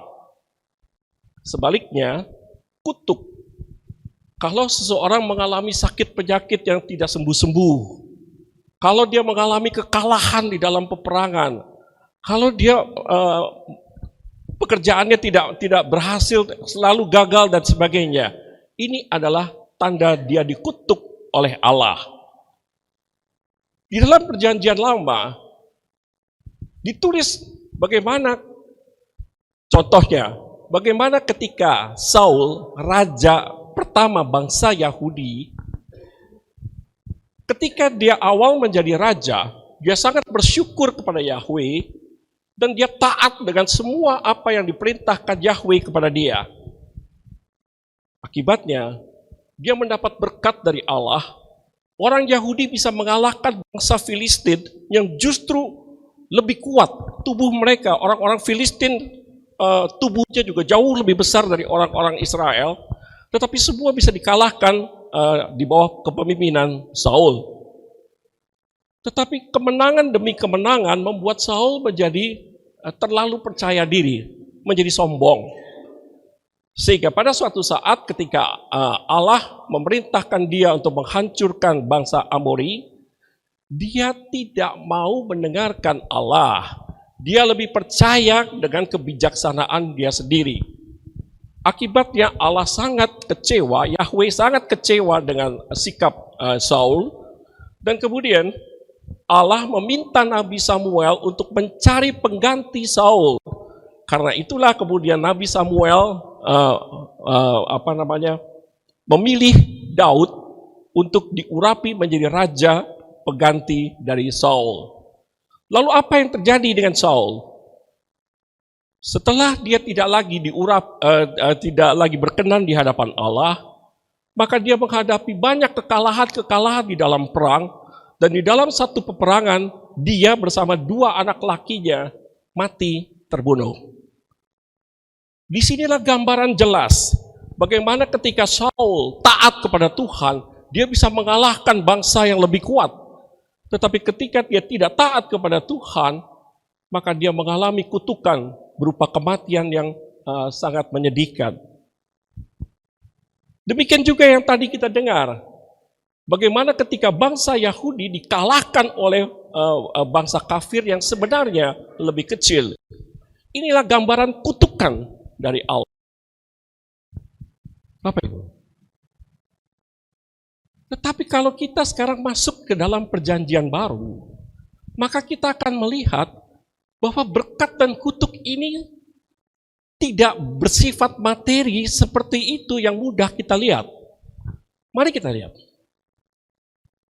Sebaliknya, kutuk. Kalau seseorang mengalami sakit penyakit yang tidak sembuh-sembuh, kalau dia mengalami kekalahan di dalam peperangan, kalau dia pekerjaannya tidak berhasil, selalu gagal dan sebagainya, ini adalah tanda dia dikutuk oleh Allah. Di dalam perjanjian lama, ditulis bagaimana contohnya, bagaimana ketika Saul, raja pertama bangsa Yahudi, ketika dia awal menjadi raja, dia sangat bersyukur kepada Yahweh, dan dia taat dengan semua apa yang diperintahkan Yahweh kepada dia. Akibatnya, dia mendapat berkat dari Allah. Orang Yahudi bisa mengalahkan bangsa Filistin yang justru lebih kuat tubuh mereka. Orang-orang Filistin tubuhnya juga jauh lebih besar dari orang-orang Israel, tetapi semua bisa dikalahkan di bawah kepemimpinan Saul. Tetapi kemenangan demi kemenangan membuat Saul menjadi terlalu percaya diri, menjadi sombong. Sehingga pada suatu saat ketika Allah memerintahkan dia untuk menghancurkan bangsa Amori, dia tidak mau mendengarkan Allah. Dia lebih percaya dengan kebijaksanaan dia sendiri. Akibatnya Allah sangat kecewa, Yahweh sangat kecewa dengan sikap Saul. Dan kemudian Allah meminta Nabi Samuel untuk mencari pengganti Saul. Karena itulah kemudian Nabi Samuel memilih Daud untuk diurapi menjadi raja pengganti dari Saul. Lalu apa yang terjadi dengan Saul? Setelah dia tidak lagi tidak lagi berkenan di hadapan Allah, maka dia menghadapi banyak kekalahan di dalam perang, dan di dalam satu peperangan dia bersama 2 anak lakinya mati terbunuh. Disinilah gambaran jelas bagaimana ketika Saul taat kepada Tuhan, dia bisa mengalahkan bangsa yang lebih kuat. Tetapi ketika dia tidak taat kepada Tuhan, maka dia mengalami kutukan berupa kematian yang sangat menyedihkan. Demikian juga yang tadi kita dengar, bagaimana ketika bangsa Yahudi dikalahkan oleh bangsa kafir yang sebenarnya lebih kecil. Inilah gambaran kutukan dari Allah. Bapak Ibu. Tetapi kalau kita sekarang masuk ke dalam perjanjian baru, maka kita akan melihat bahwa berkat dan kutuk ini tidak bersifat materi seperti itu yang mudah kita lihat. Mari kita lihat.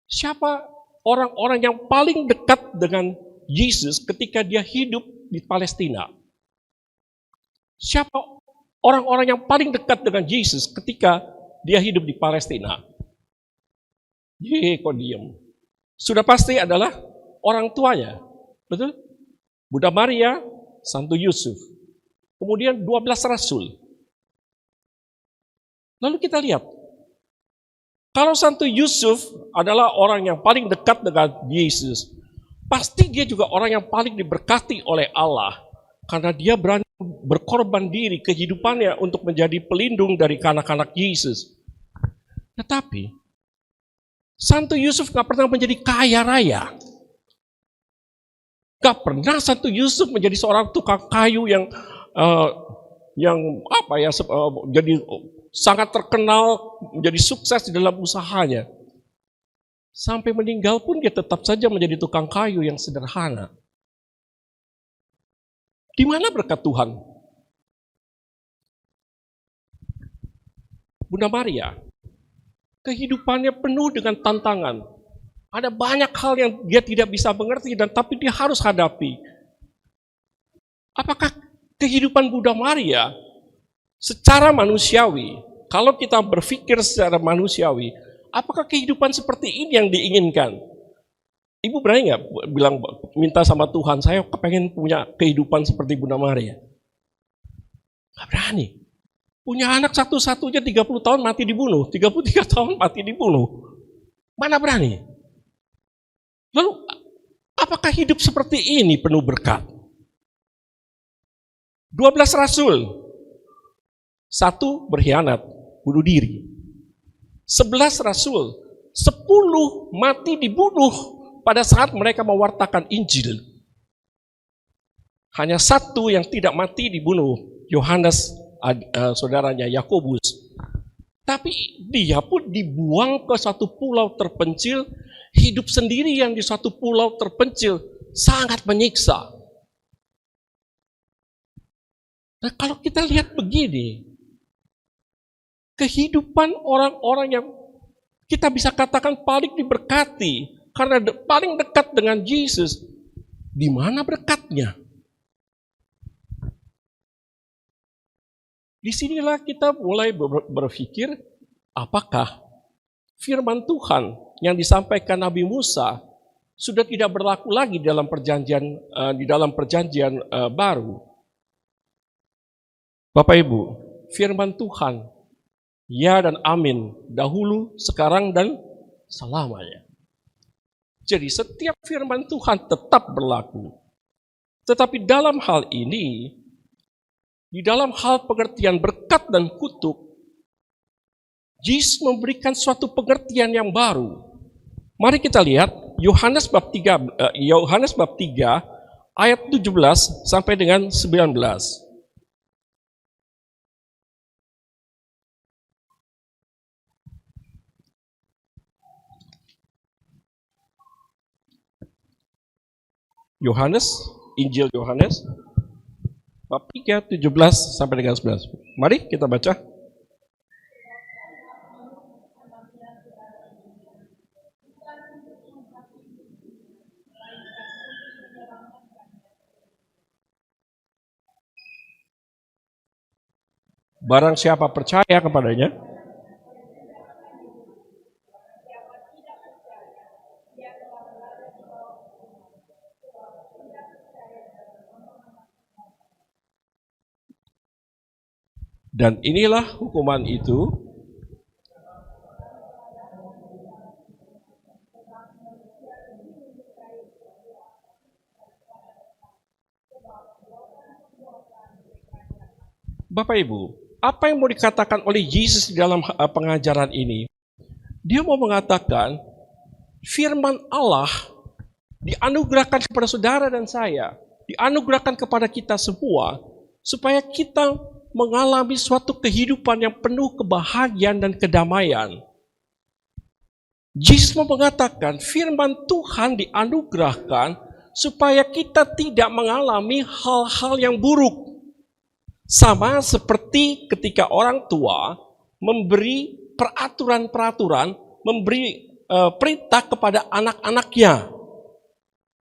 Siapa orang-orang yang paling dekat dengan Yesus ketika dia hidup di Palestina? Siapa orang-orang yang paling dekat dengan Yesus ketika dia hidup di Palestina? Kok diam? Sudah pasti adalah orang tuanya, betul? Bunda Maria, Santo Yusuf, kemudian 12 rasul. Lalu kita lihat, kalau Santo Yusuf adalah orang yang paling dekat dengan Yesus, pasti dia juga orang yang paling diberkati oleh Allah, karena dia berani berkorban diri kehidupannya untuk menjadi pelindung dari anak-anak Yesus. Tetapi Santo Yusuf gak pernah menjadi kaya raya. Gak pernah Santo Yusuf menjadi seorang tukang kayu yang jadi sangat terkenal, menjadi sukses di dalam usahanya. Sampai meninggal pun dia tetap saja menjadi tukang kayu yang sederhana. Di mana berkat Tuhan? Bunda Maria, kehidupannya penuh dengan tantangan. Ada banyak hal yang dia tidak bisa mengerti tapi dia harus hadapi. Apakah kehidupan Bunda Maria secara manusiawi, kalau kita berpikir secara manusiawi, apakah kehidupan seperti ini yang diinginkan? Ibu berani nggak bilang minta sama Tuhan, saya kepengen punya kehidupan seperti Bunda Maria? Nggak berani. Punya anak satu-satunya 30 tahun mati dibunuh, 33 tahun mati dibunuh. Mana berani? Lalu, apakah hidup seperti ini penuh berkat? 12 rasul. 1 berkhianat, bunuh diri. 11 rasul. 10 mati dibunuh pada saat mereka mewartakan Injil. Hanya 1 yang tidak mati dibunuh, Yohanes, saudaranya Yakobus. Tapi dia pun dibuang ke satu pulau terpencil, hidup sendirian di satu pulau terpencil, sangat menyiksa. Nah, kalau kita lihat begini, kehidupan orang-orang yang kita bisa katakan paling diberkati, karena paling dekat dengan Yesus, di mana berkatnya? Disinilah kita mulai berpikir, apakah firman Tuhan yang disampaikan Nabi Musa sudah tidak berlaku lagi dalam perjanjian baru? Bapak Ibu, firman Tuhan, ya dan amin, dahulu, sekarang, dan selamanya. Jadi setiap firman Tuhan tetap berlaku. Tetapi dalam hal ini, di dalam hal pengertian berkat dan kutuk, Yesus memberikan suatu pengertian yang baru. Mari kita lihat Yohanes bab 3 ayat 17 sampai dengan 19. Yohanes, Injil Yohanes Bab 3, 17 sampai dengan 19. Mari kita baca. Barang siapa percaya kepadanya, dan inilah hukuman itu, Bapak Ibu, apa yang mau dikatakan oleh Yesus di dalam pengajaran ini? Dia mau mengatakan firman Allah dianugerahkan kepada saudara dan saya, dianugerahkan kepada kita semua, supaya kita mengalami suatu kehidupan yang penuh kebahagiaan dan kedamaian. Yesus mau mengatakan firman Tuhan dianugerahkan supaya kita tidak mengalami hal-hal yang buruk. Sama seperti ketika orang tua memberi peraturan-peraturan, memberi perintah kepada anak-anaknya.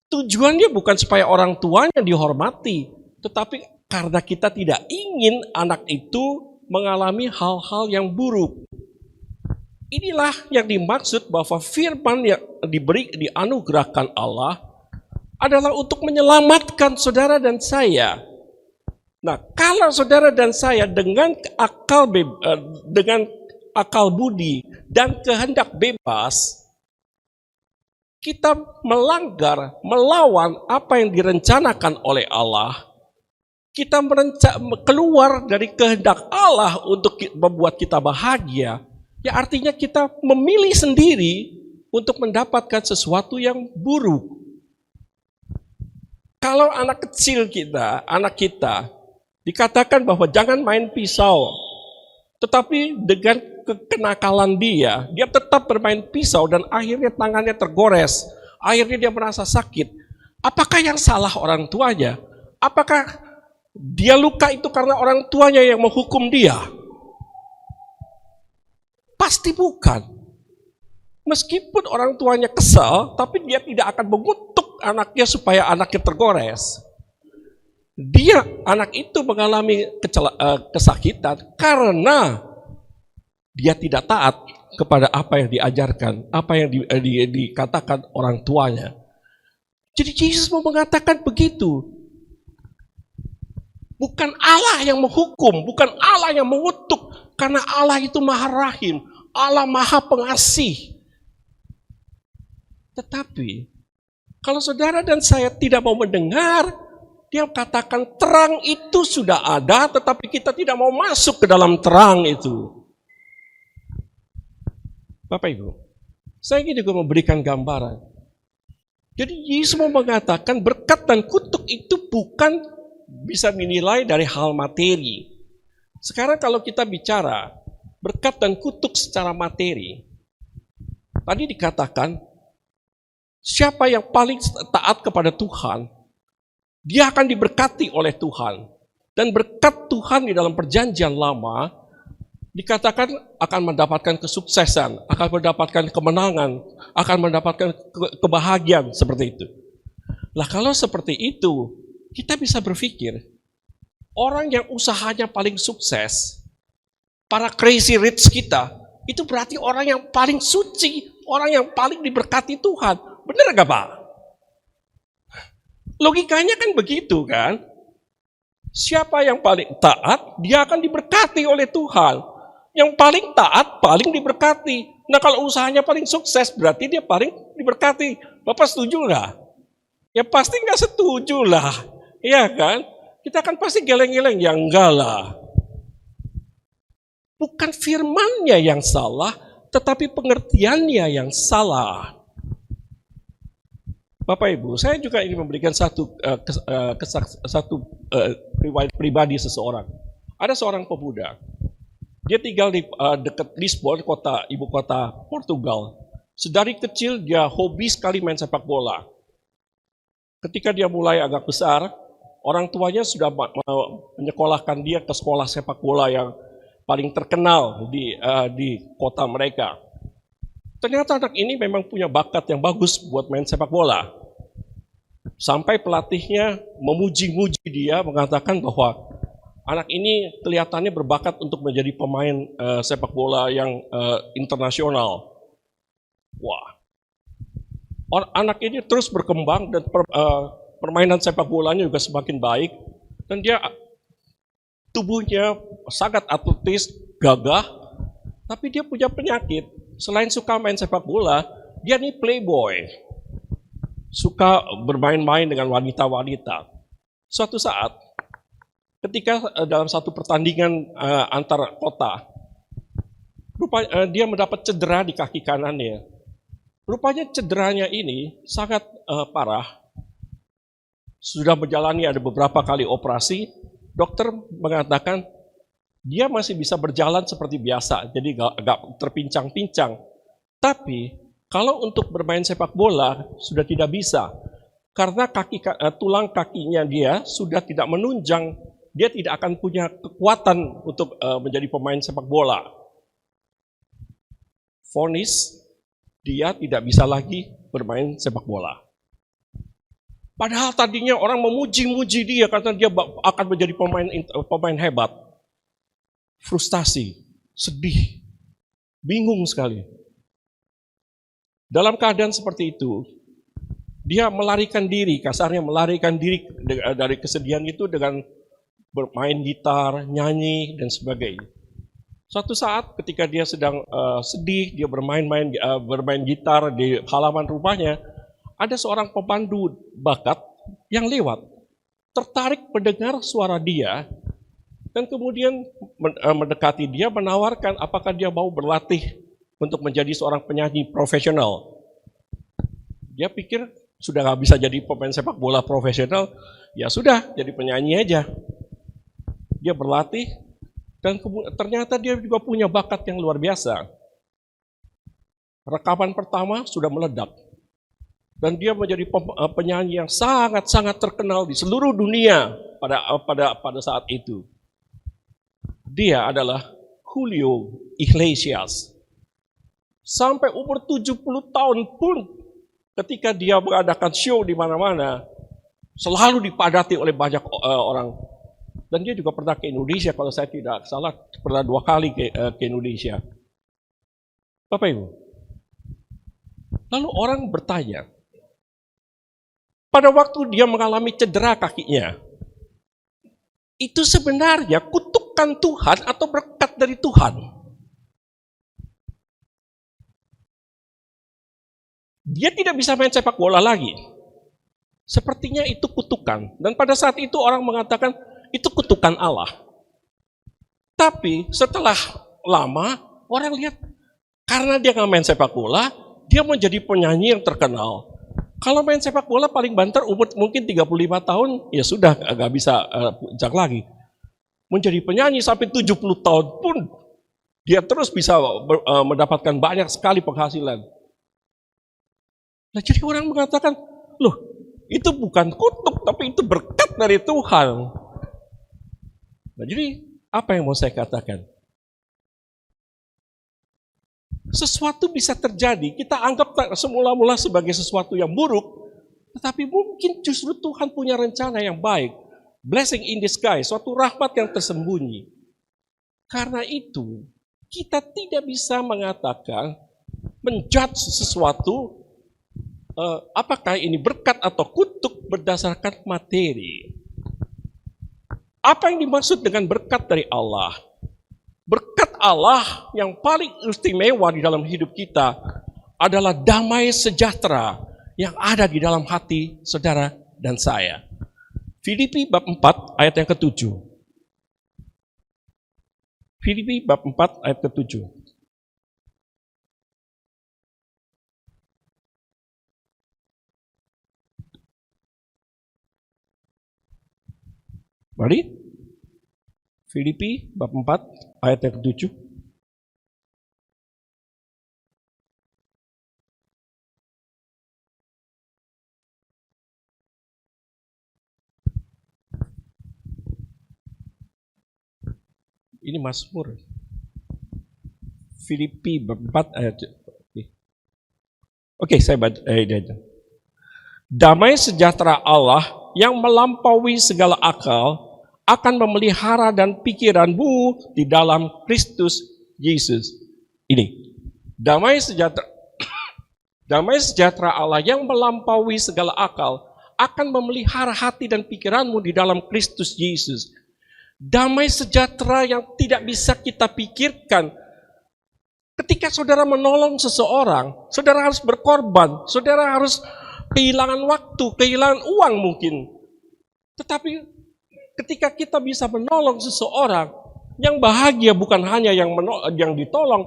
Tujuannya bukan supaya orang tuanya dihormati, tetapi karena kita tidak ingin anak itu mengalami hal-hal yang buruk. Inilah yang dimaksud bahwa firman yang dianugerahkan Allah adalah untuk menyelamatkan saudara dan saya. Nah, kalau saudara dan saya dengan akal budi dan kehendak bebas, kita melanggar, melawan apa yang direncanakan oleh Allah, kita keluar dari kehendak Allah untuk membuat kita bahagia, ya artinya kita memilih sendiri untuk mendapatkan sesuatu yang buruk. Kalau anak kecil kita, anak kita, dikatakan bahwa jangan main pisau, tetapi dengan kenakalan dia tetap bermain pisau dan akhirnya tangannya tergores, akhirnya dia merasa sakit. Apakah yang salah orang tuanya? Apakah dia luka itu karena orang tuanya yang menghukum dia? Pasti bukan. Meskipun orang tuanya kesal, tapi dia tidak akan mengutuk anaknya supaya anaknya tergores. Anak itu mengalami kesakitan karena dia tidak taat kepada apa yang diajarkan, apa yang dikatakan orang tuanya. Jadi Yesus mau mengatakan begitu. Bukan Allah yang menghukum, bukan Allah yang mengutuk, karena Allah itu Maha Rahim, Allah Maha Pengasih. Tetapi kalau saudara dan saya tidak mau mendengar, dia katakan terang itu sudah ada, tetapi kita tidak mau masuk ke dalam terang itu. Bapak Ibu, saya ingin juga memberikan gambaran. Jadi Yesus mau mengatakan berkat dan kutuk itu bukan bisa dinilai dari hal materi. Sekarang kalau kita bicara berkat dan kutuk secara materi, tadi dikatakan siapa yang paling taat kepada Tuhan, dia akan diberkati oleh Tuhan. Dan berkat Tuhan di dalam perjanjian lama dikatakan akan mendapatkan kesuksesan, akan mendapatkan kemenangan, akan mendapatkan kebahagiaan seperti itu. Lah kalau seperti itu, kita bisa berpikir, orang yang usahanya paling sukses, para crazy rich kita, itu berarti orang yang paling suci, orang yang paling diberkati Tuhan. Benar gak Pak? Logikanya kan begitu kan? Siapa yang paling taat, dia akan diberkati oleh Tuhan. Yang paling taat, paling diberkati. Nah kalau usahanya paling sukses, berarti dia paling diberkati. Bapak setuju nggak? Ya pasti nggak setuju lah. Iya kan? Kita kan pasti geleng-geleng, ya enggak lah. Bukan firmannya yang salah, tetapi pengertiannya yang salah. Bapak Ibu, saya juga ingin memberikan satu riwayat pribadi seseorang. Ada seorang pemuda, dia tinggal di dekat Lisbon, ibu kota Portugal. Sedari kecil dia hobi sekali main sepak bola. Ketika dia mulai agak besar, Orang tuanya sudah menyekolahkan dia ke sekolah sepak bola yang paling terkenal di kota mereka. Ternyata anak ini memang punya bakat yang bagus buat main sepak bola. Sampai pelatihnya memuji-muji dia, mengatakan bahwa anak ini kelihatannya berbakat untuk menjadi pemain sepak bola yang internasional. Wah, anak ini terus berkembang dan permainan sepak bolanya juga semakin baik. Dan dia tubuhnya sangat atletis, gagah, tapi dia punya penyakit. Selain suka main sepak bola, dia nih playboy. Suka bermain-main dengan wanita-wanita. Suatu saat, ketika dalam satu pertandingan antar kota, dia mendapat cedera di kaki kanannya. Rupanya cederanya ini sangat parah. Sudah menjalani ada beberapa kali operasi, dokter mengatakan dia masih bisa berjalan seperti biasa, jadi gak terpincang-pincang. Tapi kalau untuk bermain sepak bola sudah tidak bisa, karena tulang kakinya dia sudah tidak menunjang, dia tidak akan punya kekuatan untuk menjadi pemain sepak bola. Vonis, dia tidak bisa lagi bermain sepak bola. Padahal tadinya orang memuji-muji dia karena dia akan menjadi pemain hebat. Frustasi, sedih, bingung sekali. Dalam keadaan seperti itu, dia melarikan diri, kasarnya melarikan diri dari kesedihan itu dengan bermain gitar, nyanyi, dan sebagainya. Suatu saat ketika dia sedang sedih, dia bermain gitar di halaman rumahnya, ada seorang pemandu bakat yang lewat, tertarik mendengar suara dia, dan kemudian mendekati dia, menawarkan apakah dia mau berlatih untuk menjadi seorang penyanyi profesional. Dia pikir sudah gak bisa jadi pemain sepak bola profesional, ya sudah jadi penyanyi aja. Dia berlatih, dan ternyata dia juga punya bakat yang luar biasa. Rekaman pertama sudah meledak. Dan dia menjadi penyanyi yang sangat-sangat terkenal di seluruh dunia pada saat itu. Dia adalah Julio Iglesias. Sampai umur 70 tahun pun ketika dia mengadakan show di mana-mana, selalu dipadati oleh banyak orang. Dan dia juga pernah ke Indonesia, kalau saya tidak salah, pernah 2 kali ke Indonesia. Bapak Ibu, lalu orang bertanya, pada waktu dia mengalami cedera kakinya, itu sebenarnya kutukan Tuhan atau berkat dari Tuhan? Dia tidak bisa main sepak bola lagi. Sepertinya itu kutukan. Dan pada saat itu orang mengatakan, itu kutukan Allah. Tapi setelah lama, orang lihat, karena dia nggak main sepak bola, dia menjadi penyanyi yang terkenal. Kalau main sepak bola paling banter umur mungkin 35 tahun, ya sudah nggak bisa puncak lagi. Menjadi penyanyi sampai 70 tahun pun, dia terus bisa mendapatkan banyak sekali penghasilan. Nah, jadi orang mengatakan, loh itu bukan kutuk, tapi itu berkat dari Tuhan. Nah, jadi apa yang mau saya katakan? Sesuatu bisa terjadi, kita anggap semula-mula sebagai sesuatu yang buruk, tetapi mungkin justru Tuhan punya rencana yang baik. Blessing in disguise, suatu rahmat yang tersembunyi. Karena itu, kita tidak bisa mengatakan, menjudge sesuatu, apakah ini berkat atau kutuk berdasarkan materi. Apa yang dimaksud dengan berkat dari Allah? Berkat Allah yang paling istimewa di dalam hidup kita adalah damai sejahtera yang ada di dalam hati saudara dan saya. Filipi bab 4 ayat yang ke-7. Filipi bab 4 ayat ke-7. Mari. Filipi bab 4 ayat yang ke-7. Ini Mazmur. Filipi 4 ayat. Oke, saya baca. Damai sejahtera Allah yang melampaui segala akal akan memelihara dan pikiranmu di dalam Kristus Yesus. Ini, damai sejahtera Allah yang melampaui segala akal akan memelihara hati dan pikiranmu di dalam Kristus Yesus. Damai sejahtera yang tidak bisa kita pikirkan. Ketika saudara menolong seseorang, saudara harus berkorban, saudara harus kehilangan waktu, kehilangan uang mungkin. Tetapi ketika kita bisa menolong seseorang, yang bahagia bukan hanya yang ditolong,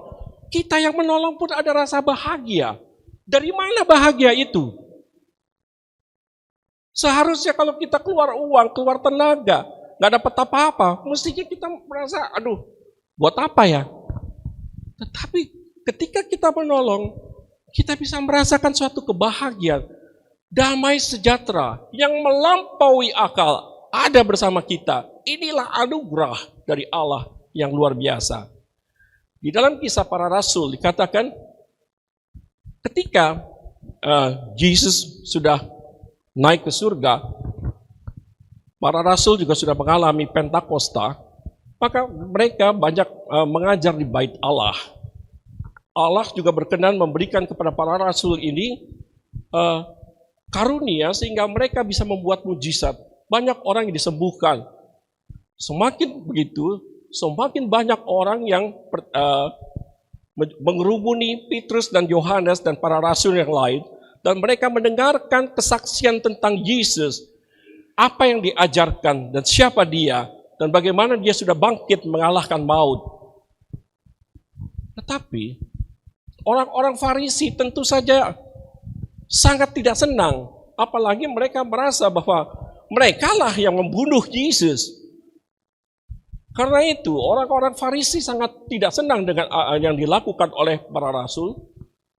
kita yang menolong pun ada rasa bahagia. Dari mana bahagia itu? Seharusnya kalau kita keluar uang, keluar tenaga, nggak dapat apa-apa, mestinya kita merasa, aduh, buat apa ya? Tetapi ketika kita menolong, kita bisa merasakan suatu kebahagiaan, damai sejahtera yang melampaui akal ada bersama kita. Inilah anugerah dari Allah yang luar biasa. Di dalam Kisah Para Rasul dikatakan, ketika Yesus sudah naik ke surga, para rasul juga sudah mengalami Pentakosta, maka mereka banyak mengajar di bait Allah. Allah juga berkenan memberikan kepada para rasul ini karunia sehingga mereka bisa membuat mujizat. Banyak orang yang disembuhkan. Semakin begitu, semakin banyak orang yang mengerumuni Petrus dan Yohanes dan para rasul yang lain, dan mereka mendengarkan kesaksian tentang Yesus, apa yang diajarkan dan siapa dia, dan bagaimana dia sudah bangkit mengalahkan maut. Tetapi orang-orang Farisi tentu saja sangat tidak senang, apalagi mereka merasa bahwa merekalah yang membunuh Yesus. Karena itu orang-orang Farisi sangat tidak senang dengan yang dilakukan oleh para rasul.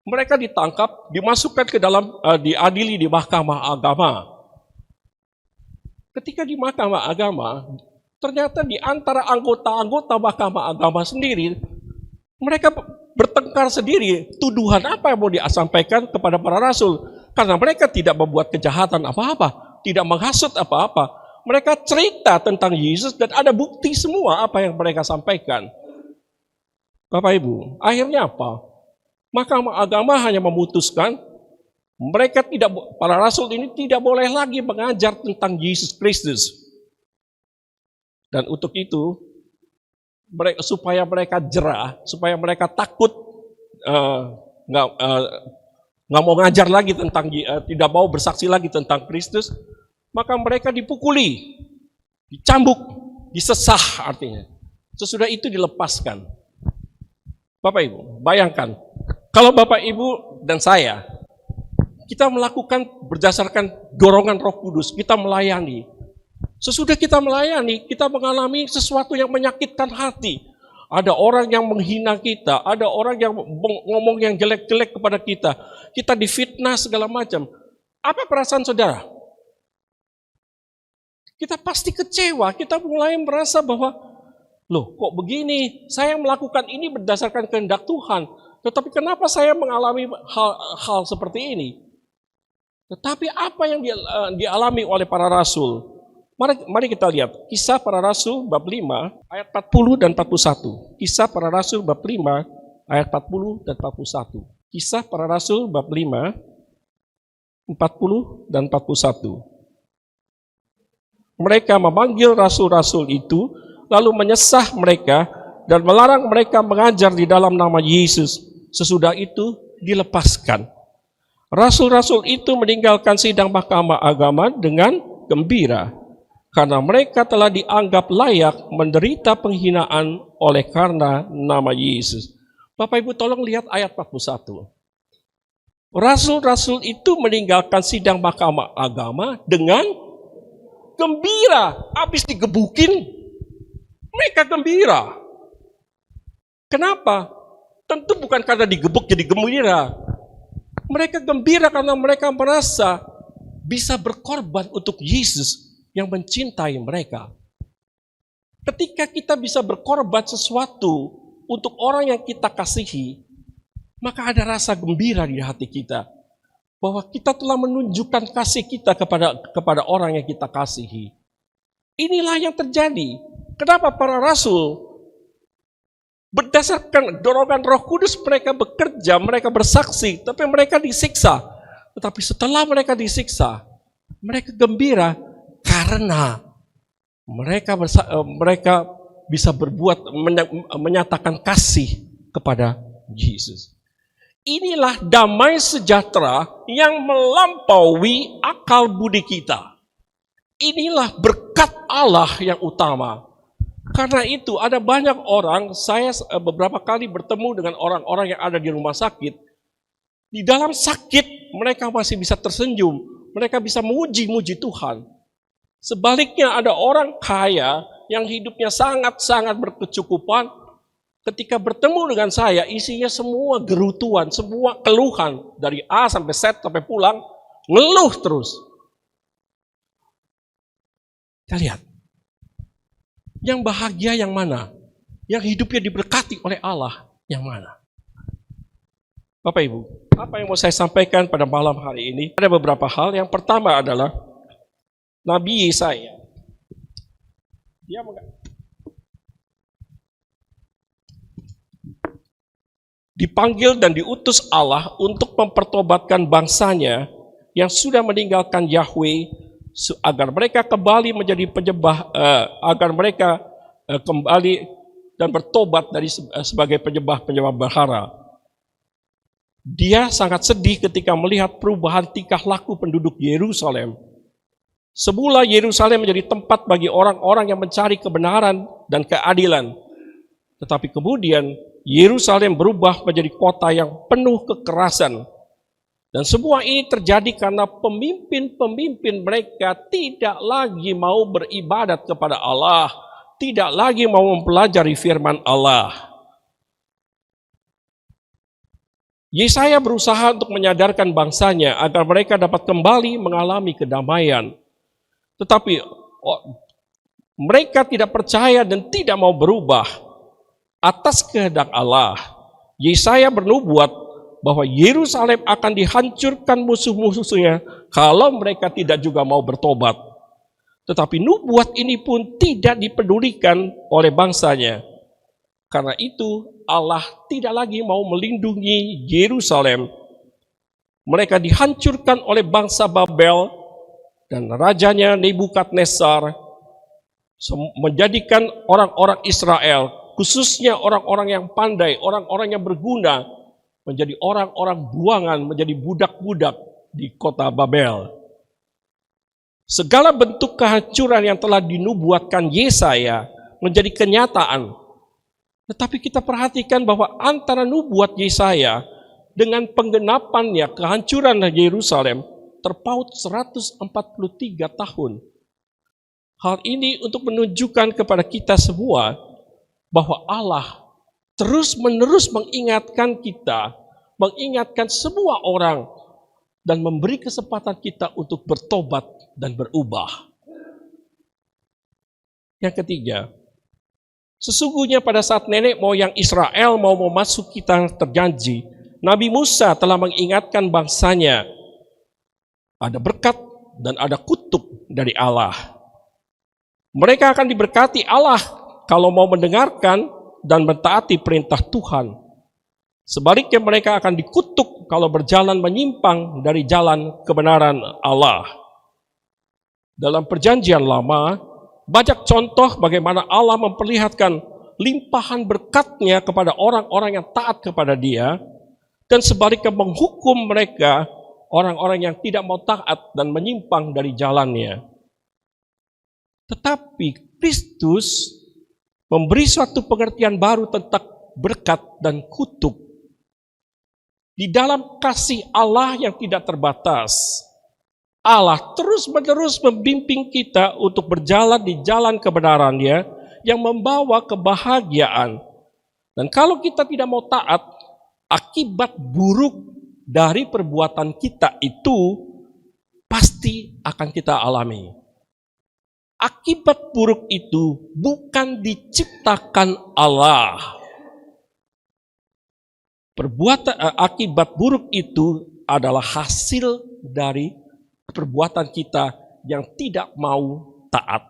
Mereka ditangkap, dimasukkan ke dalam, diadili di mahkamah agama. Ketika di mahkamah agama, ternyata di antara anggota-anggota mahkamah agama sendiri, mereka bertengkar sendiri, tuduhan apa yang mau disampaikan kepada para rasul. Karena mereka tidak membuat kejahatan apa-apa, tidak menghasut apa-apa. Mereka cerita tentang Yesus dan ada bukti semua apa yang mereka sampaikan. Bapak Ibu, akhirnya apa? Mahkamah agama hanya memutuskan para rasul ini tidak boleh lagi mengajar tentang Yesus Kristus. Dan untuk itu, supaya mereka jerah, supaya mereka takut, nggak mau ngajar lagi tentang, tidak mau bersaksi lagi tentang Kristus, maka mereka dipukuli, dicambuk, disesah artinya. Sesudah itu dilepaskan. Bapak Ibu, bayangkan, kalau Bapak Ibu dan saya, kita melakukan berdasarkan dorongan Roh Kudus, kita melayani. Sesudah kita melayani, kita mengalami sesuatu yang menyakitkan hati. Ada orang yang menghina kita, ada orang yang ngomong yang jelek-jelek kepada kita. Kita difitnah segala macam. Apa perasaan saudara? Kita pasti kecewa, kita mulai merasa bahwa, loh kok begini, saya melakukan ini berdasarkan kehendak Tuhan, tetapi kenapa saya mengalami hal seperti ini? Tetapi apa yang dialami oleh para rasul? Mari kita lihat, Kisah Para Rasul bab 5 ayat 40 dan 41. Kisah Para Rasul bab 5 ayat 40 dan 41. Kisah Para Rasul bab 5, 40 dan 41. Mereka memanggil rasul-rasul itu, lalu menyesah mereka dan melarang mereka mengajar di dalam nama Yesus. Sesudah itu dilepaskan. Rasul-rasul itu meninggalkan sidang mahkamah agama dengan gembira, karena mereka telah dianggap layak menderita penghinaan oleh karena nama Yesus. Bapak Ibu tolong lihat ayat 41. Rasul-rasul itu meninggalkan sidang mahkamah agama dengan gembira. Habis digebukin, mereka gembira. Kenapa? Tentu bukan karena digebuk jadi gembira. Mereka gembira karena mereka merasa bisa berkorban untuk Yesus yang mencintai mereka. Ketika kita bisa berkorban sesuatu untuk orang yang kita kasihi, maka ada rasa gembira di hati kita bahwa kita telah menunjukkan kasih kita kepada orang yang kita kasihi. Inilah yang terjadi. Kenapa para rasul berdasarkan dorongan Roh Kudus mereka bekerja, mereka bersaksi, tapi mereka disiksa. Tetapi setelah mereka disiksa, mereka gembira karena mereka bisa berbuat, menyatakan kasih kepada Yesus. Inilah damai sejahtera yang melampaui akal budi kita. Inilah berkat Allah yang utama. Karena itu ada banyak orang, saya beberapa kali bertemu dengan orang-orang yang ada di rumah sakit. Di dalam sakit mereka masih bisa tersenyum, mereka bisa memuji-muji Tuhan. Sebaliknya ada orang kaya yang hidupnya sangat-sangat berkecukupan, ketika bertemu dengan saya isinya semua gerutuan, semua keluhan dari A sampai Z sampai pulang, ngeluh terus. Kita lihat, yang bahagia yang mana? Yang hidupnya diberkati oleh Allah yang mana? Bapak Ibu, apa yang mau saya sampaikan pada malam hari ini? Ada beberapa hal. Yang pertama adalah Nabi Yesaya. Dia dipanggil dan diutus Allah untuk mempertobatkan bangsanya yang sudah meninggalkan Yahweh, agar mereka kembali menjadi penyembah, agar mereka kembali dan bertobat dari sebagai penyembah-penyembah berhala. Dia sangat sedih ketika melihat perubahan tingkah laku penduduk Yerusalem. Semula Yerusalem menjadi tempat bagi orang-orang yang mencari kebenaran dan keadilan. Tetapi kemudian Yerusalem berubah menjadi kota yang penuh kekerasan. Dan semua ini terjadi karena pemimpin-pemimpin mereka tidak lagi mau beribadat kepada Allah, tidak lagi mau mempelajari firman Allah. Yesaya berusaha untuk menyadarkan bangsanya agar mereka dapat kembali mengalami kedamaian. Tetapi mereka tidak percaya dan tidak mau berubah atas kehendak Allah. Yesaya bernubuat bahwa Yerusalem akan dihancurkan musuh-musuhnya kalau mereka tidak juga mau bertobat. Tetapi nubuat ini pun tidak dipedulikan oleh bangsanya. Karena itu Allah tidak lagi mau melindungi Yerusalem. Mereka dihancurkan oleh bangsa Babel dan rajanya Nebukadnezar menjadikan orang-orang Israel, khususnya orang-orang yang pandai, orang-orang yang berguna, menjadi orang-orang buangan, menjadi budak-budak di kota Babel. Segala bentuk kehancuran yang telah dinubuatkan Yesaya menjadi kenyataan. Tetapi kita perhatikan bahwa antara nubuat Yesaya dengan penggenapannya kehancuran Yerusalem terpaut 143 tahun. Hal ini untuk menunjukkan kepada kita semua bahwa Allah terus-menerus mengingatkan kita, mengingatkan semua orang, dan memberi kesempatan kita untuk bertobat dan berubah. Yang ketiga, sesungguhnya pada saat nenek moyang Israel mau memasuki tanah terjanji, Nabi Musa telah mengingatkan bangsanya, ada berkat dan ada kutuk dari Allah. Mereka akan diberkati Allah kalau mau mendengarkan dan mentaati perintah Tuhan. Sebaliknya mereka akan dikutuk kalau berjalan menyimpang dari jalan kebenaran Allah. Dalam perjanjian lama, banyak contoh bagaimana Allah memperlihatkan limpahan berkat-Nya kepada orang-orang yang taat kepada Dia, dan sebaliknya menghukum mereka, orang-orang yang tidak mau taat dan menyimpang dari jalan-Nya. Tetapi Kristus memberi suatu pengertian baru tentang berkat dan kutuk. Di dalam kasih Allah yang tidak terbatas, Allah terus-menerus membimbing kita untuk berjalan di jalan kebenaran-Nya yang membawa kebahagiaan. Dan kalau kita tidak mau taat, akibat buruk dari perbuatan kita itu pasti akan kita alami. Akibat buruk itu bukan diciptakan Allah. Akibat buruk itu adalah hasil dari perbuatan kita yang tidak mau taat.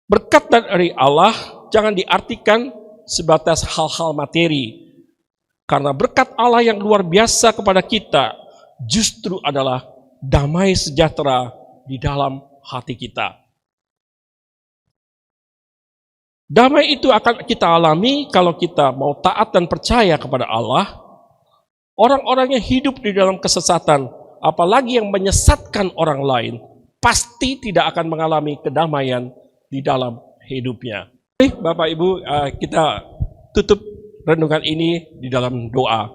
Berkat dari Allah jangan diartikan sebatas hal-hal materi. Karena berkat Allah yang luar biasa kepada kita justru adalah damai sejahtera di dalam hati kita. Damai itu akan kita alami kalau kita mau taat dan percaya kepada Allah. Orang-orang yang hidup di dalam kesesatan, apalagi yang menyesatkan orang lain, pasti tidak akan mengalami kedamaian di dalam hidupnya. Bapak Ibu, kita tutup renungan ini di dalam doa.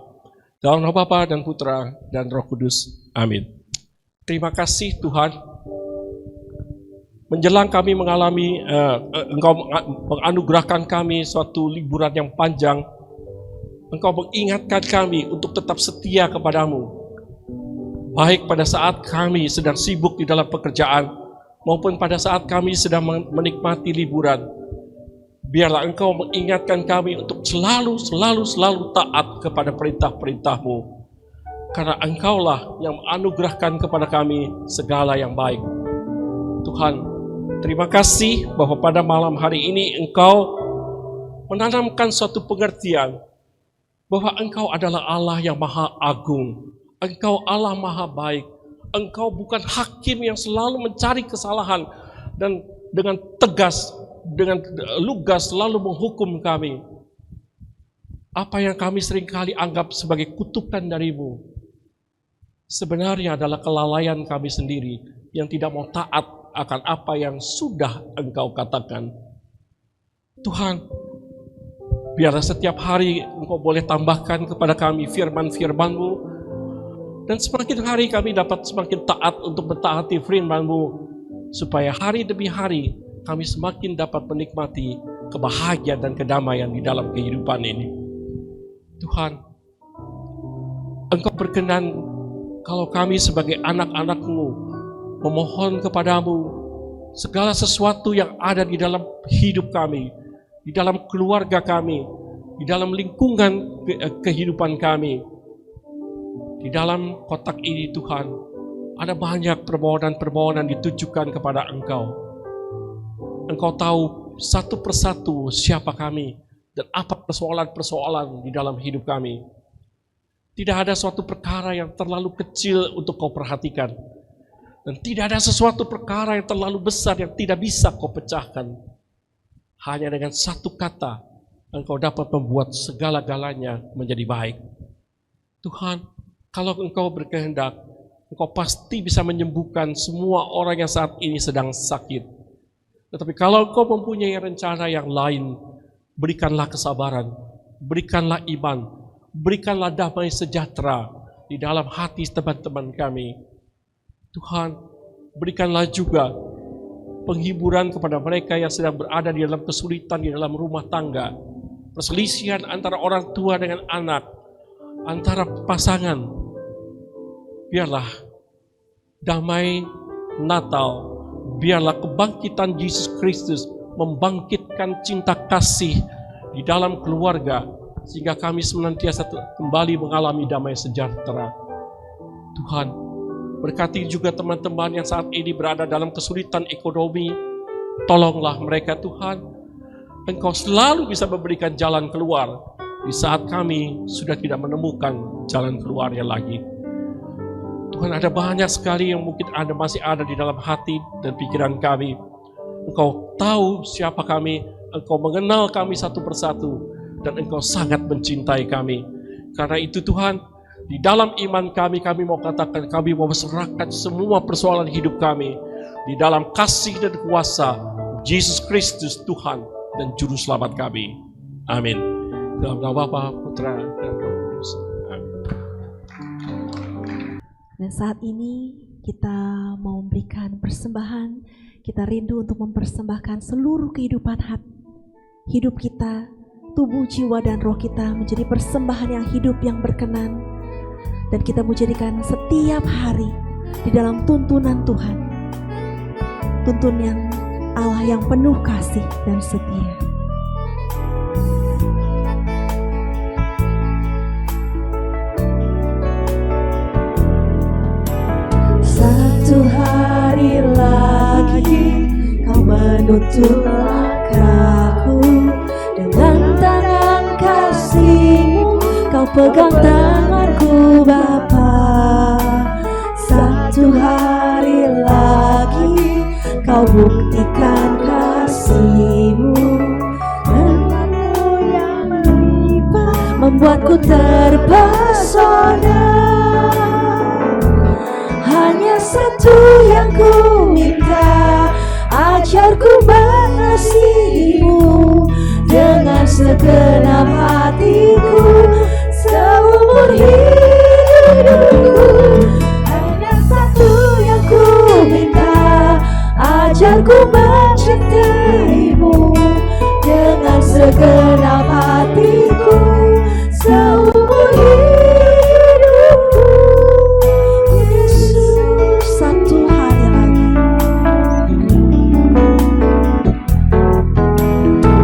Dalam nama Bapa dan Putra dan Roh Kudus. Amin. Terima kasih Tuhan. Menjelang kami mengalami, Engkau menganugerahkan kami suatu liburan yang panjang. Engkau mengingatkan kami untuk tetap setia kepadamu. Baik pada saat kami sedang sibuk di dalam pekerjaan, maupun pada saat kami sedang menikmati liburan. Biarlah Engkau mengingatkan kami untuk selalu taat kepada perintah-perintah-Mu. Karena Engkaulah yang menganugerahkan kepada kami segala yang baik. Tuhan, terima kasih bahwa pada malam hari ini Engkau menanamkan suatu pengertian bahwa Engkau adalah Allah yang maha agung. Engkau Allah maha baik. Engkau bukan hakim yang selalu mencari kesalahan dan dengan tegas, dengan lugas selalu menghukum kami. Apa yang kami seringkali anggap sebagai kutukan dari-Mu sebenarnya adalah kelalaian kami sendiri yang tidak mau taat akan apa yang sudah Engkau katakan. Tuhan, biarlah setiap hari Engkau boleh tambahkan kepada kami firman-firman-Mu, dan semakin hari kami dapat semakin taat untuk mentaati firman-Mu, supaya hari demi hari kami semakin dapat menikmati kebahagiaan dan kedamaian di dalam kehidupan ini. Tuhan, Engkau berkenan kalau kami sebagai anak-anak-Mu memohon kepadamu segala sesuatu yang ada di dalam hidup kami, di dalam keluarga kami, di dalam lingkungan kehidupan kami. Di dalam kotak ini Tuhan, ada banyak permohonan-permohonan ditujukan kepada Engkau. Engkau tahu satu persatu siapa kami dan apa persoalan-persoalan di dalam hidup kami. Tidak ada suatu perkara yang terlalu kecil untuk Kau perhatikan. Dan tidak ada sesuatu perkara yang terlalu besar yang tidak bisa Kau pecahkan. Hanya dengan satu kata, Engkau dapat membuat segala-galanya menjadi baik. Tuhan, kalau Engkau berkehendak, Engkau pasti bisa menyembuhkan semua orang yang saat ini sedang sakit. Tetapi kalau Engkau mempunyai rencana yang lain, berikanlah kesabaran, berikanlah iman, berikanlah damai sejahtera di dalam hati teman-teman kami. Tuhan, berikanlah juga penghiburan kepada mereka yang sedang berada di dalam kesulitan di dalam rumah tangga, perselisihan antara orang tua dengan anak, antara pasangan. Biarlah damai Natal, biarlah kebangkitan Yesus Kristus membangkitkan cinta kasih di dalam keluarga, sehingga kami senantiasa kembali mengalami damai sejahtera. Tuhan, berkati juga teman-teman yang saat ini berada dalam kesulitan ekonomi. Tolonglah mereka Tuhan. Engkau selalu bisa memberikan jalan keluar di saat kami sudah tidak menemukan jalan keluarnya lagi. Tuhan, ada banyak sekali yang mungkin masih ada di dalam hati dan pikiran kami. Engkau tahu siapa kami, Engkau mengenal kami satu persatu, dan Engkau sangat mencintai kami. Karena itu Tuhan, di dalam iman kami mau katakan, kami mau serahkan semua persoalan hidup kami di dalam kasih dan kuasa Yesus Kristus Tuhan dan Juru Selamat kami. Amin. Dalam nama Bapa, Putra, dan Roh Kudus. Amin. Dan saat ini kita mau memberikan persembahan. Kita rindu untuk mempersembahkan seluruh kehidupan hidup kita, tubuh, jiwa, dan roh kita menjadi persembahan yang hidup, yang berkenan. Dan kita menjadikan setiap hari di dalam tuntunan Tuhan. tuntun yang Allah yang penuh kasih dan setia. Satu hari lagi kau menuntun langkahku, dengan tangan kasih-Mu kau pegang tanganku Bapa. Satu hari lagi kau buktikan kasih-Mu, dengan-Mu yang melimpah membuatku terpesona. Hanya satu yang ku minta, ajarku mengasihi-Mu dengan segenap hatiku seumur hidupku. Hanya satu yang ku minta, ajarku mencintai-Mu dengan segenap hatiku seumur hidupku. Yesus, satu hari lagi,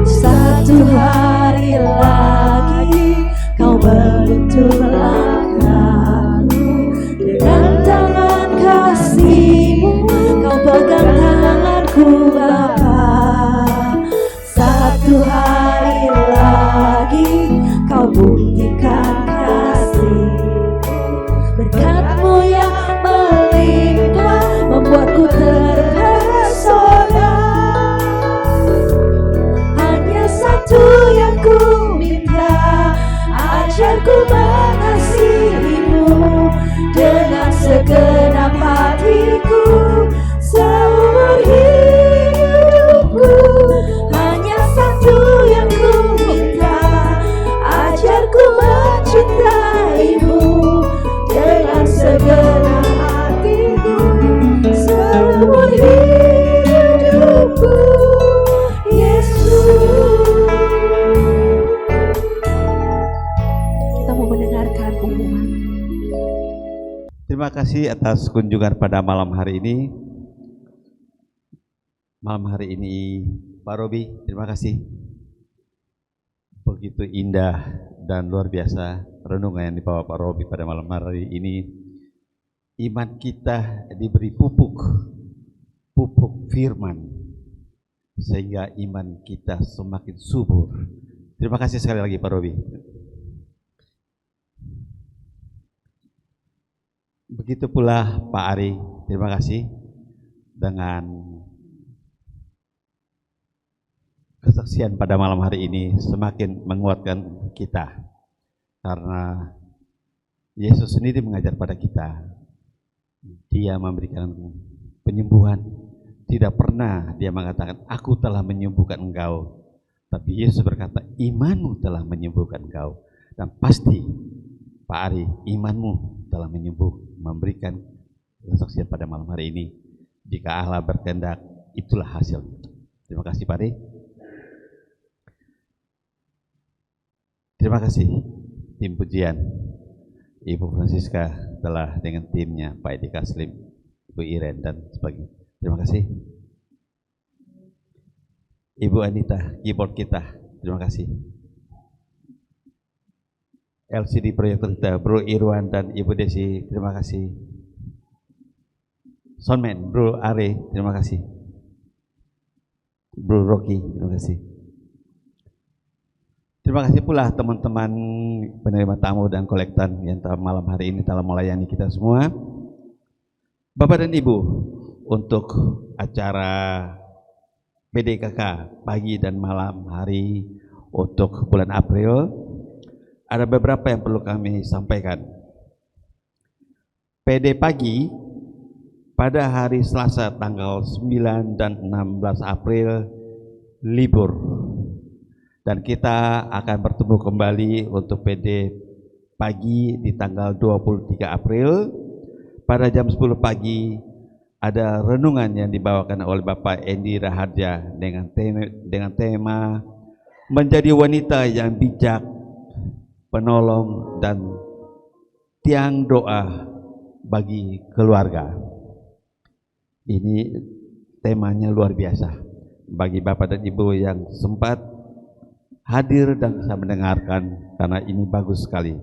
satu hari lagi kau menuntun langkahku, dengan tangan kasih-Mu kau pegang tanganku Bapa. Satu hari lagi kau buktikan kasih-Mu, berkat-Mu yang melimpah membuatku terpesona. Hanya satu yang ku minta, ajarku mengasihi-Mu dengan segenap hatiku seumur hidupku. Hanya satu yang ku minta, ajarku mencintai-Mu dengan segenap hatiku seumur hidupku. Yesus, kita mau mendengarkan pengumuman. Terima kasih atas kunjungan pada malam hari ini. Malam hari ini Pak Robi, terima kasih. Begitu indah dan luar biasa renungan yang dibawa Pak Robi pada malam hari ini. Iman kita diberi pupuk firman, sehingga iman kita semakin subur. Terima kasih sekali lagi Pak Robi. Begitu pula Pak Ari, terima kasih dengan kesaksian pada malam hari ini semakin menguatkan kita, karena Yesus sendiri mengajar pada kita. Dia memberikan penyembuhan. Tidak pernah dia mengatakan, aku telah menyembuhkan engkau. Tapi Yesus berkata, imanmu telah menyembuhkan engkau. Dan pasti Pak Ari, imanmu telah memberikan kesaksian pada malam hari ini. Jika Allah berkehendak, itulah hasilnya. Terima kasih Pak Ari. Terima kasih tim pujian, Ibu Francisca telah dengan timnya, Pak Edi Kaslim, Ibu Iren dan sebagainya. Terima kasih. Ibu Anita, keyboard kita, terima kasih. LCD proyektor kita, Bro Irwan dan Ibu Desi, terima kasih. Soundman, Bro Are, terima kasih. Bro Rocky, terima kasih. Terima kasih pula teman-teman penerima tamu dan kolektan yang malam hari ini telah melayani kita semua. Bapak dan Ibu, untuk acara PDKK pagi dan malam hari untuk bulan April, ada beberapa yang perlu kami sampaikan. PD pagi pada hari Selasa tanggal 9 dan 16 April libur. Dan kita akan bertemu kembali untuk PD pagi di tanggal 23 April pada jam 10 pagi. Ada renungan yang dibawakan oleh Bapak Endi Raharja dengan tema menjadi wanita yang bijak, penolong dan tiang doa bagi keluarga. Ini temanya luar biasa. Bagi Bapak dan Ibu yang sempat hadir dan bisa mendengarkan, karena ini bagus sekali.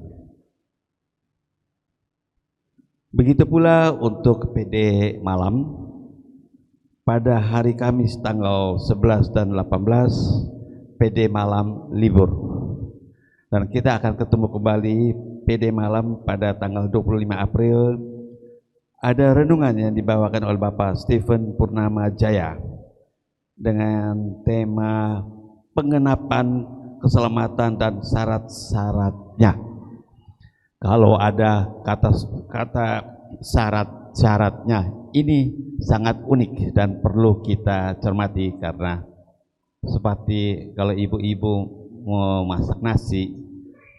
Begitu pula untuk PD malam, pada hari Kamis tanggal 11 dan 18, PD malam libur. Dan kita akan ketemu kembali PD malam pada tanggal 25 April. Ada renungan yang dibawakan oleh Bapak Stephen Purnama Jaya dengan tema pengenapan keselamatan dan syarat-syaratnya. Kalau ada kata syarat-syaratnya, ini sangat unik dan perlu kita cermati, karena seperti kalau ibu-ibu mau masak nasi,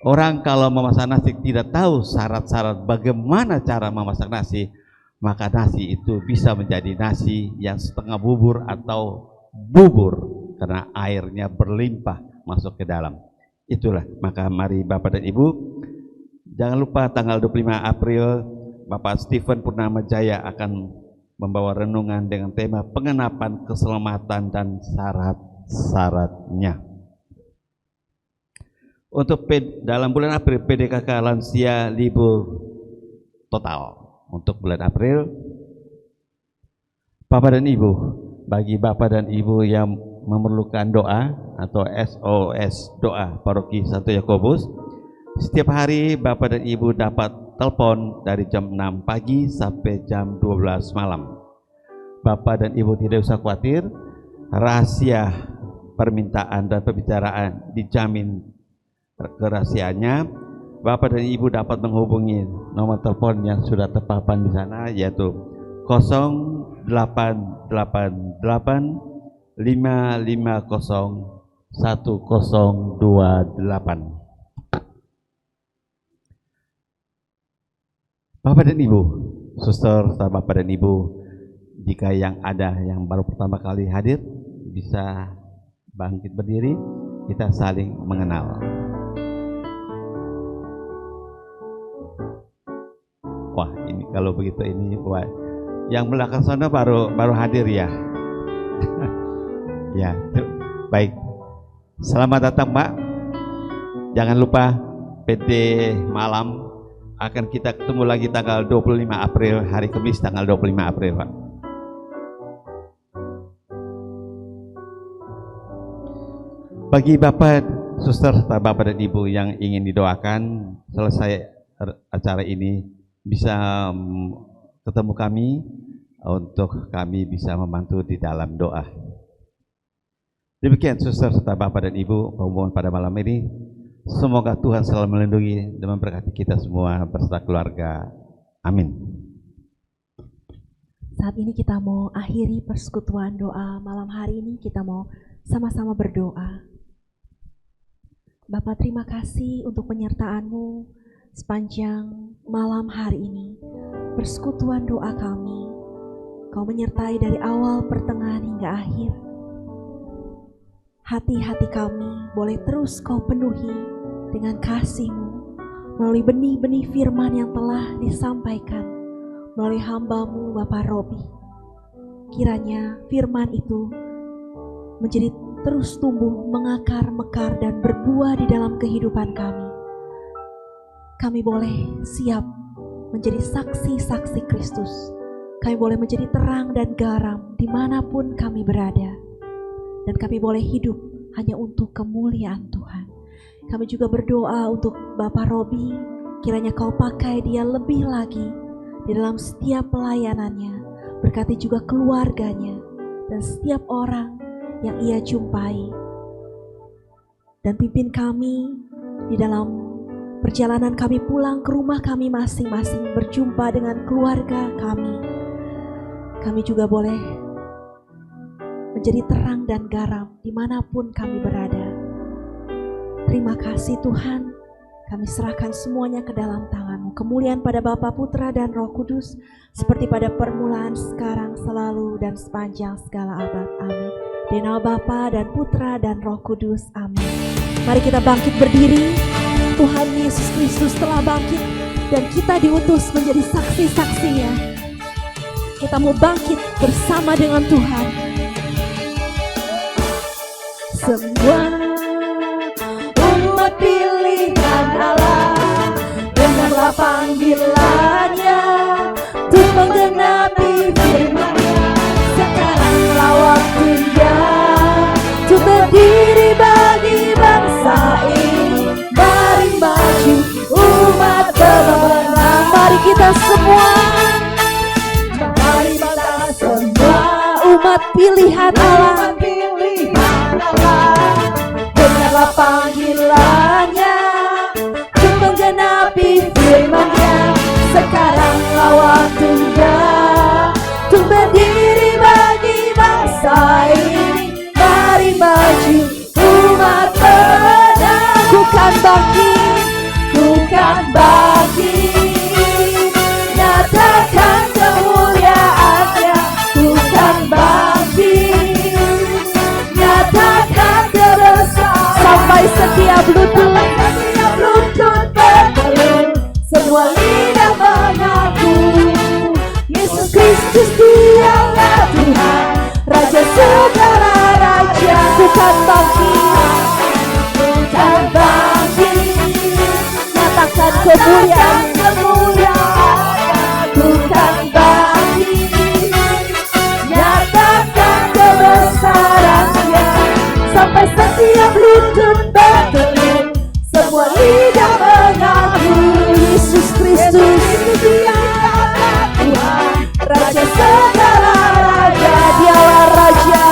orang kalau memasak nasi tidak tahu syarat-syarat bagaimana cara memasak nasi, maka nasi itu bisa menjadi nasi yang setengah bubur atau bubur karena airnya berlimpah masuk ke dalam. Itulah, maka mari Bapak dan Ibu, jangan lupa tanggal 25 April Bapak Stephen Purnama Jaya akan membawa renungan dengan tema pengenapan keselamatan dan syarat-syaratnya. Untuk dalam bulan April PDKK lansia libur total. Untuk bulan April, Bapak dan Ibu, bagi Bapak dan Ibu yang memerlukan doa atau SOS doa Paroki Santo Yakobus, setiap hari Bapak dan Ibu dapat telepon dari jam 6 pagi sampai jam 12 malam. Bapak dan Ibu tidak usah khawatir, rahasia permintaan dan pembicaraan dijamin kerahasiaannya. Bapak dan Ibu dapat menghubungi nomor telepon yang sudah terpapan di sana, yaitu 0888 550 1028. Bapak dan Ibu, suster, Bapak dan Ibu, jika yang ada yang baru pertama kali hadir, bisa bangkit berdiri, kita saling mengenal. Wah, ini kalau begitu ini, wah, yang belakang sana baru hadir ya. Ya, baik. Selamat datang, Pak. Jangan lupa PD malam akan kita ketemu lagi tanggal 25 April, hari Kamis tanggal 25 April, Pak. Bagi Bapak, suster, serta Bapak dan Ibu yang ingin didoakan, selesai acara ini bisa ketemu kami untuk kami bisa membantu di dalam doa. Demikian suster serta Bapak dan Ibu pengumuman pada malam ini. Semoga Tuhan selalu melindungi dan memberkati kita semua beserta keluarga. Amin. Saat ini kita mau akhiri persekutuan doa malam hari ini, kita mau sama-sama berdoa. Bapa, terima kasih untuk penyertaan-Mu sepanjang malam hari ini. Persekutuan doa kami, Kau menyertai dari awal, pertengahan hingga akhir. Hati-hati kami boleh terus Kau penuhi dengan kasih-Mu melalui benih-benih firman yang telah disampaikan melalui hamba-Mu Bapak Robi. Kiranya firman itu menjadi terus tumbuh, mengakar, mekar, dan berbuah di dalam kehidupan kami. Kami boleh siap menjadi saksi-saksi Kristus. Kami boleh menjadi terang dan garam dimanapun kami berada. Dan kami boleh hidup hanya untuk kemuliaan Tuhan. Kami juga berdoa untuk Bapak Robi, kiranya Kau pakai dia lebih lagi di dalam setiap pelayanannya. Berkati juga keluarganya dan setiap orang yang ia jumpai. Dan pimpin kami di dalam perjalanan kami pulang ke rumah kami masing-masing, berjumpa dengan keluarga kami. Kami juga boleh menjadi terang dan garam dimanapun kami berada. Terima kasih Tuhan, kami serahkan semuanya ke dalam tangan-Mu. Kemuliaan pada Bapa, Putra, dan Roh Kudus, seperti pada permulaan, sekarang, selalu, dan sepanjang segala abad. Amin. Di nama Bapa dan Putra dan Roh Kudus. Amin. Mari kita bangkit berdiri. Tuhan Yesus Kristus telah bangkit dan kita diutus menjadi saksi-saksinya. Kita mau bangkit bersama dengan Tuhan. Semua umat pilihan Allah, dengarlah panggilannya untuk menggenapi firman-Nya. Sekaranglah waktunya untuk berdiri bagi bangsa ini. Mari maju umat pemenang. Mari kita semua, mari kita semua umat pilihan Allah, dengarlah panggilannya untuk menggenapi firman-Nya. Sekaranglah waktunya untuk berdiri bagi bangsa ini. Mari maju umat pemenang. Ku kan bangkit, ku kan bangkit, nyatakan kemuliaan-Nya. Ku kan bangkit, nyatakan kebesaran. Sampai setiap lutut bertelut, semua lidah mengaku Yesus Kristus Dialah Tuhan, Raja segala raja. Ku kan bangkit, ku kan bangkit, nyatakan kemuliaan. Ku kan bangkit, nyatakan kebesaran-Nya. Sampai setiap lutut bertelut, semua lidah mengaku Yesus Kristus Dialah Tuhan, Raja segala raja. Dialah Raja,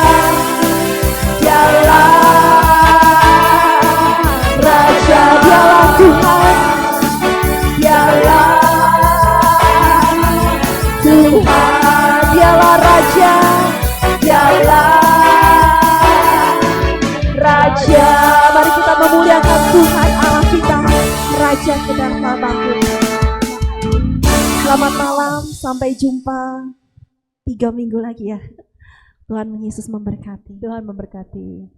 Dialah Raja, Dialah Tuhan, Dialah Tuhan, Dialah Raja, Dialah Raja. Mari kita memuliakan Tuhan Allah kita, Raja kita bangun. Selamat malam, sampai jumpa 3 minggu lagi ya. Tuhan Yesus memberkati. Tuhan memberkati.